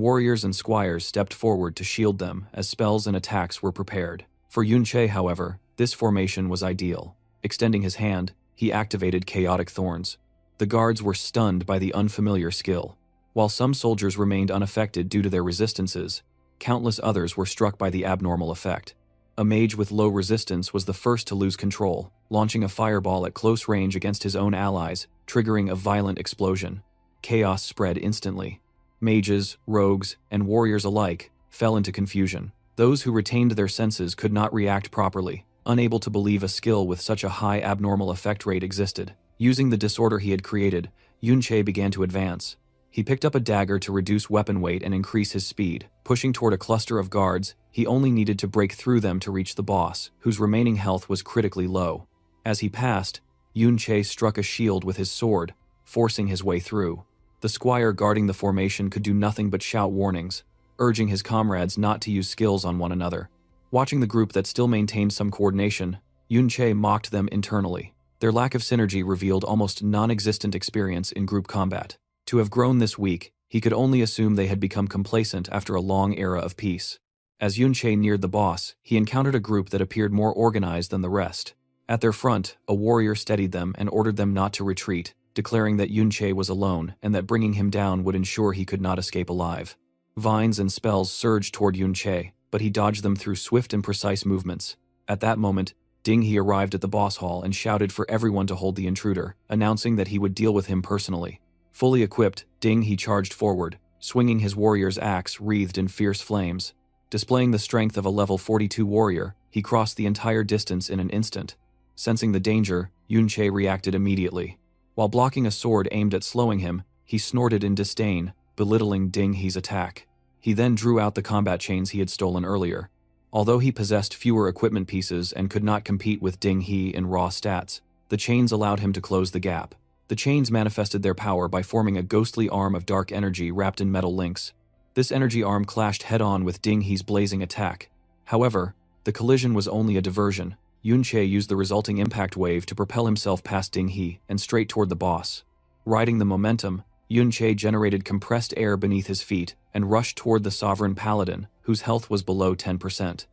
warriors and squires stepped forward to shield them as spells and attacks were prepared. For Yun Che, however, this formation was ideal. Extending his hand, he activated Chaotic Thorns. The guards were stunned by the unfamiliar skill. While some soldiers remained unaffected due to their resistances, countless others were struck by the abnormal effect. A mage with low resistance was the first to lose control, launching a fireball at close range against his own allies, triggering a violent explosion. Chaos spread instantly. Mages, rogues, and warriors alike fell into confusion. Those who retained their senses could not react properly, unable to believe a skill with such a high abnormal effect rate existed. Using the disorder he had created, Yun Che began to advance. He picked up a dagger to reduce weapon weight and increase his speed. Pushing toward a cluster of guards, he only needed to break through them to reach the boss, whose remaining health was critically low. As he passed, Yun Che struck a shield with his sword, forcing his way through. The squire guarding the formation could do nothing but shout warnings, urging his comrades not to use skills on one another. Watching the group that still maintained some coordination, Yun Che mocked them internally. Their lack of synergy revealed almost non-existent experience in group combat. To have grown this weak, he could only assume they had become complacent after a long era of peace. As Yun Che neared the boss, he encountered a group that appeared more organized than the rest. At their front, a warrior steadied them and ordered them not to retreat, declaring that Yun Che was alone and that bringing him down would ensure he could not escape alive. Vines and spells surged toward Yun Che, but he dodged them through swift and precise movements. At that moment, Ding He arrived at the boss hall and shouted for everyone to hold the intruder, announcing that he would deal with him personally. Fully equipped, Ding He charged forward, swinging his warrior's axe wreathed in fierce flames. Displaying the strength of a level 42 warrior, he crossed the entire distance in an instant. Sensing the danger, Yun Che reacted immediately. While blocking a sword aimed at slowing him, he snorted in disdain, belittling Ding He's attack. He then drew out the combat chains he had stolen earlier. Although he possessed fewer equipment pieces and could not compete with Ding He in raw stats, the chains allowed him to close the gap. The chains manifested their power by forming a ghostly arm of dark energy wrapped in metal links. This energy arm clashed head-on with Ding He's blazing attack. However, the collision was only a diversion. Yun Che used the resulting impact wave to propel himself past Ding He and straight toward the boss. Riding the momentum, Yun Che generated compressed air beneath his feet and rushed toward the sovereign paladin, whose health was below 10%.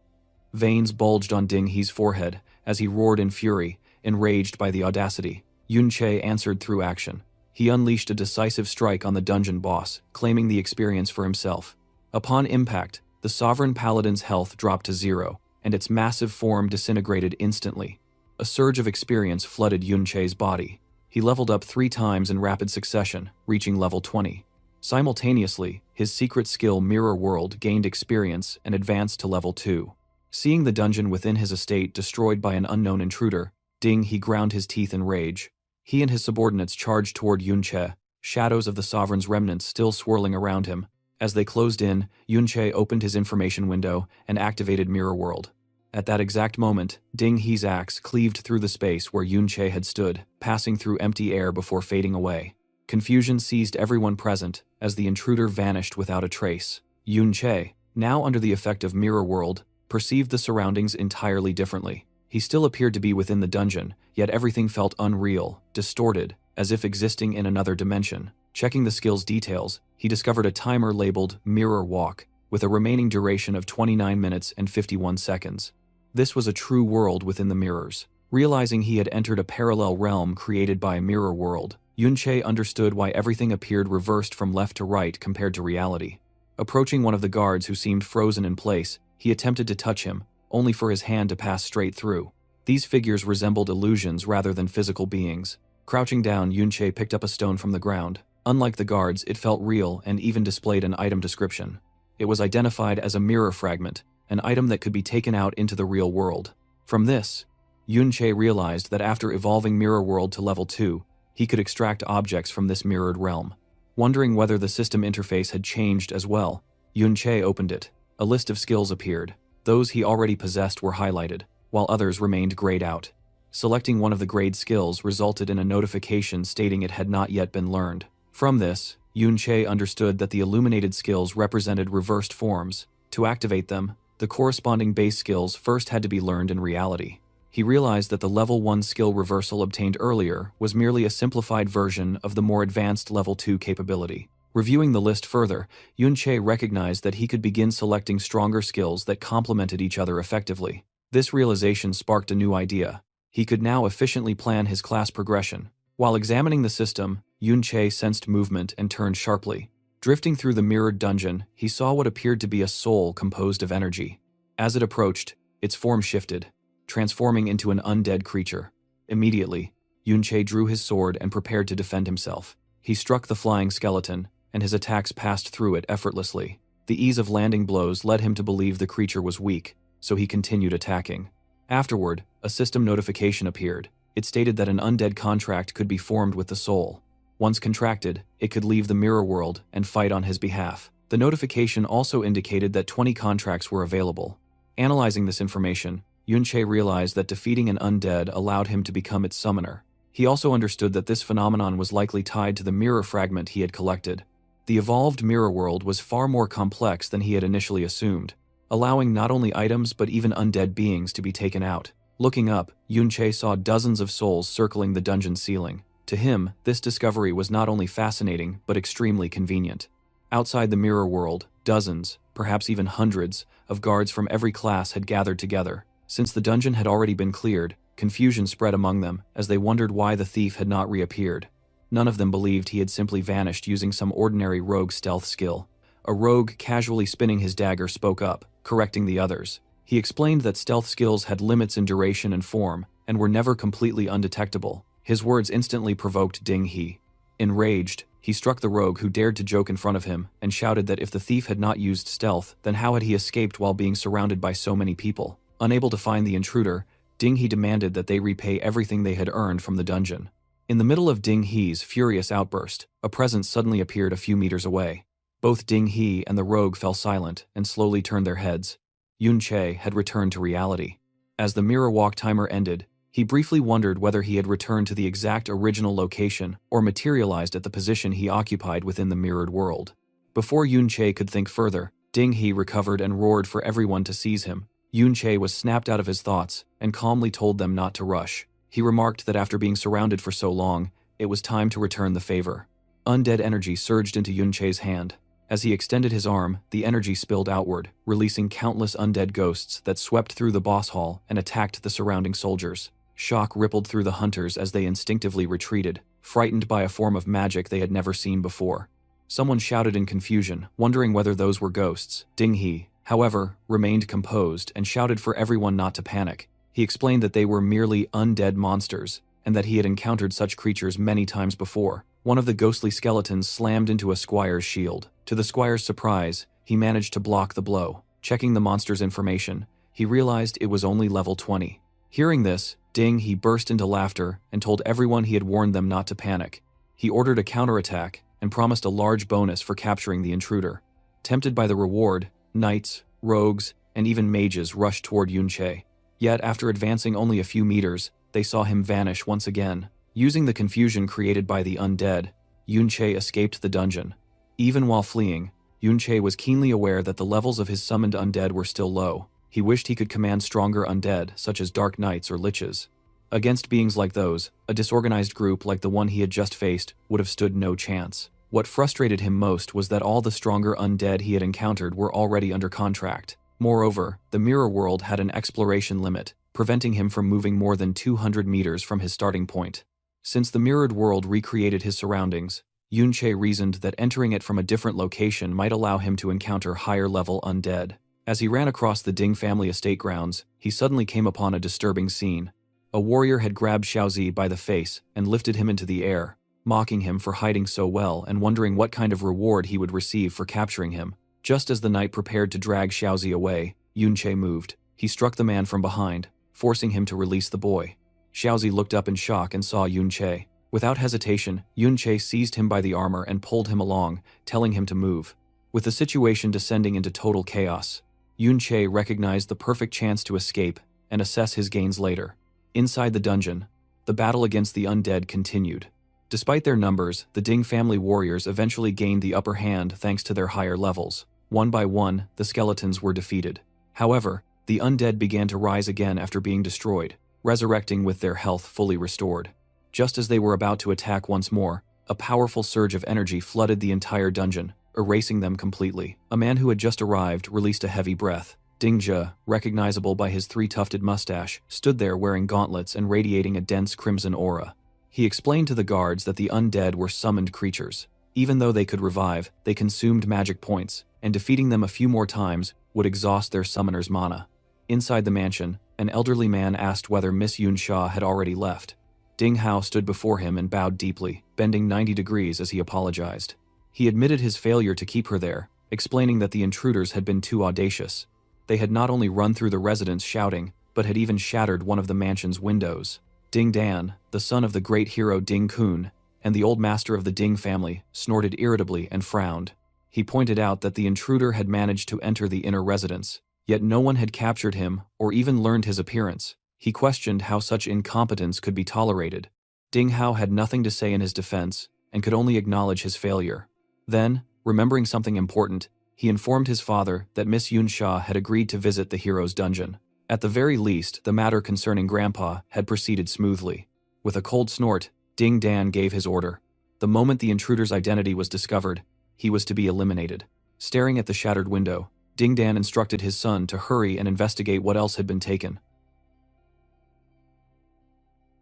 Veins bulged on Ding He's forehead as he roared in fury, enraged by the audacity. Yun Che answered through action. He unleashed a decisive strike on the dungeon boss, claiming the experience for himself. Upon impact, the sovereign paladin's health dropped to 0, and its massive form disintegrated instantly. A surge of experience flooded Yun Che's body. He leveled up 3 times in rapid succession, reaching level 20. Simultaneously, his secret skill Mirror World gained experience and advanced to level 2. Seeing the dungeon within his estate destroyed by an unknown intruder, Ding He ground his teeth in rage. He and his subordinates charged toward Yun Che, shadows of the sovereign's remnants still swirling around him. As they closed in, Yun Che opened his information window and activated Mirror World. At that exact moment, Ding He's axe cleaved through the space where Yun Che had stood, passing through empty air before fading away. Confusion seized everyone present as the intruder vanished without a trace. Yun Che, now under the effect of Mirror World, perceived the surroundings entirely differently. He still appeared to be within the dungeon, yet everything felt unreal, distorted, as if existing in another dimension. Checking the skill's details, he discovered a timer labeled Mirror Walk, with a remaining duration of 29 minutes and 51 seconds. This was a true world within the mirrors. Realizing he had entered a parallel realm created by Mirror World, Yun Che understood why everything appeared reversed from left to right compared to reality. Approaching one of the guards who seemed frozen in place, he attempted to touch him, only for his hand to pass straight through. These figures resembled illusions rather than physical beings. Crouching down, Yun Che picked up a stone from the ground. Unlike the guards, it felt real and even displayed an item description. It was identified as a mirror fragment, an item that could be taken out into the real world. From this, Yun Che realized that after evolving Mirror World to level 2, he could extract objects from this mirrored realm. Wondering whether the system interface had changed as well, Yun Che opened it. A list of skills appeared. Those he already possessed were highlighted, while others remained grayed out. Selecting one of the grayed skills resulted in a notification stating it had not yet been learned. From this, Yun-Che understood that the illuminated skills represented reversed forms. To activate them, the corresponding base skills first had to be learned in reality. He realized that the level 1 skill reversal obtained earlier was merely a simplified version of the more advanced level 2 capability. Reviewing the list further, Yun-Che recognized that he could begin selecting stronger skills that complemented each other effectively. This realization sparked a new idea. He could now efficiently plan his class progression. While examining the system, Yun-Che sensed movement and turned sharply. Drifting through the mirrored dungeon, he saw what appeared to be a soul composed of energy. As it approached, its form shifted, transforming into an undead creature. Immediately, Yun-Che drew his sword and prepared to defend himself. He struck the flying skeleton, and his attacks passed through it effortlessly. The ease of landing blows led him to believe the creature was weak, so he continued attacking. Afterward, a system notification appeared. It stated that an undead contract could be formed with the soul. Once contracted, it could leave the mirror world and fight on his behalf. The notification also indicated that 20 contracts were available. Analyzing this information, Yun-Che realized that defeating an undead allowed him to become its summoner. He also understood that this phenomenon was likely tied to the mirror fragment he had collected. The evolved mirror world was far more complex than he had initially assumed, allowing not only items but even undead beings to be taken out. Looking up, Yun-Che saw dozens of souls circling the dungeon ceiling. To him, this discovery was not only fascinating but extremely convenient. Outside the mirror world, dozens, perhaps even hundreds, of guards from every class had gathered together. Since the dungeon had already been cleared, confusion spread among them as they wondered why the thief had not reappeared. None of them believed he had simply vanished using some ordinary rogue stealth skill. A rogue casually spinning his dagger spoke up, correcting the others. He explained that stealth skills had limits in duration and form, and were never completely undetectable. His words instantly provoked Ding He. Enraged, he struck the rogue who dared to joke in front of him, and shouted that if the thief had not used stealth, then how had he escaped while being surrounded by so many people? Unable to find the intruder, Ding He demanded that they repay everything they had earned from the dungeon. In the middle of Ding He's furious outburst, a presence suddenly appeared a few meters away. Both Ding He and the rogue fell silent and slowly turned their heads. Yun-Che had returned to reality. As the mirror walk timer ended, he briefly wondered whether he had returned to the exact original location or materialized at the position he occupied within the mirrored world. Before Yun-Che could think further, Ding He recovered and roared for everyone to seize him. Yun-Che was snapped out of his thoughts and calmly told them not to rush. He remarked that after being surrounded for so long, it was time to return the favor. Undead energy surged into Yun-Che's hand. As he extended his arm, the energy spilled outward, releasing countless undead ghosts that swept through the boss hall and attacked the surrounding soldiers. Shock rippled through the hunters as they instinctively retreated, frightened by a form of magic they had never seen before. Someone shouted in confusion, wondering whether those were ghosts. Ding He, however, remained composed and shouted for everyone not to panic. He explained that they were merely undead monsters, and that he had encountered such creatures many times before. One of the ghostly skeletons slammed into a squire's shield. To the squire's surprise, he managed to block the blow. Checking the monster's information, he realized it was only level 20. Hearing this, Ding He burst into laughter and told everyone he had warned them not to panic. He ordered a counterattack and promised a large bonus for capturing the intruder. Tempted by the reward, knights, rogues, and even mages rushed toward Yun-Che. Yet after advancing only a few meters, they saw him vanish once again. Using the confusion created by the undead, Yun-Che escaped the dungeon. Even while fleeing, Yun-Che was keenly aware that the levels of his summoned undead were still low. He wished he could command stronger undead, such as dark knights or liches. Against beings like those, a disorganized group like the one he had just faced would have stood no chance. What frustrated him most was that all the stronger undead he had encountered were already under contract. Moreover, the mirror world had an exploration limit, preventing him from moving more than 200 meters from his starting point. Since the mirrored world recreated his surroundings, Yun-Che reasoned that entering it from a different location might allow him to encounter higher-level undead. As he ran across the Ding family estate grounds, he suddenly came upon a disturbing scene. A warrior had grabbed Xiaozi by the face and lifted him into the air, mocking him for hiding so well and wondering what kind of reward he would receive for capturing him. Just as the knight prepared to drag Xiaozi away, Yun-Che moved. He struck the man from behind, forcing him to release the boy. Xiaozi looked up in shock and saw Yun-Che. Without hesitation, Yun-Che seized him by the armor and pulled him along, telling him to move. With the situation descending into total chaos, Yun-Che recognized the perfect chance to escape and assess his gains later. Inside the dungeon, the battle against the undead continued. Despite their numbers, the Ding family warriors eventually gained the upper hand thanks to their higher levels. One by one, the skeletons were defeated. However, the undead began to rise again after being destroyed, resurrecting with their health fully restored. Just as they were about to attack once more, a powerful surge of energy flooded the entire dungeon, erasing them completely. A man who had just arrived released a heavy breath. Ding Zhe, recognizable by his three-tufted mustache, stood there wearing gauntlets and radiating a dense crimson aura. He explained to the guards that the undead were summoned creatures. Even though they could revive, they consumed magic points, and defeating them a few more times would exhaust their summoner's mana. Inside the mansion, an elderly man asked whether Miss Yunsha had already left. Ding Hao stood before him and bowed deeply, bending 90 degrees as he apologized. He admitted his failure to keep her there, explaining that the intruders had been too audacious. They had not only run through the residence shouting, but had even shattered one of the mansion's windows. Ding Dan, the son of the great hero Ding Kun, and the old master of the Ding family, snorted irritably and frowned. He pointed out that the intruder had managed to enter the inner residence, yet no one had captured him or even learned his appearance. He questioned how such incompetence could be tolerated. Ding Hao had nothing to say in his defense and could only acknowledge his failure. Then, remembering something important, he informed his father that Miss Yunsha had agreed to visit the hero's dungeon. At the very least, the matter concerning Grandpa had proceeded smoothly. With a cold snort, Ding Dan gave his order. The moment the intruder's identity was discovered, he was to be eliminated. Staring at the shattered window, Ding Dan instructed his son to hurry and investigate what else had been taken.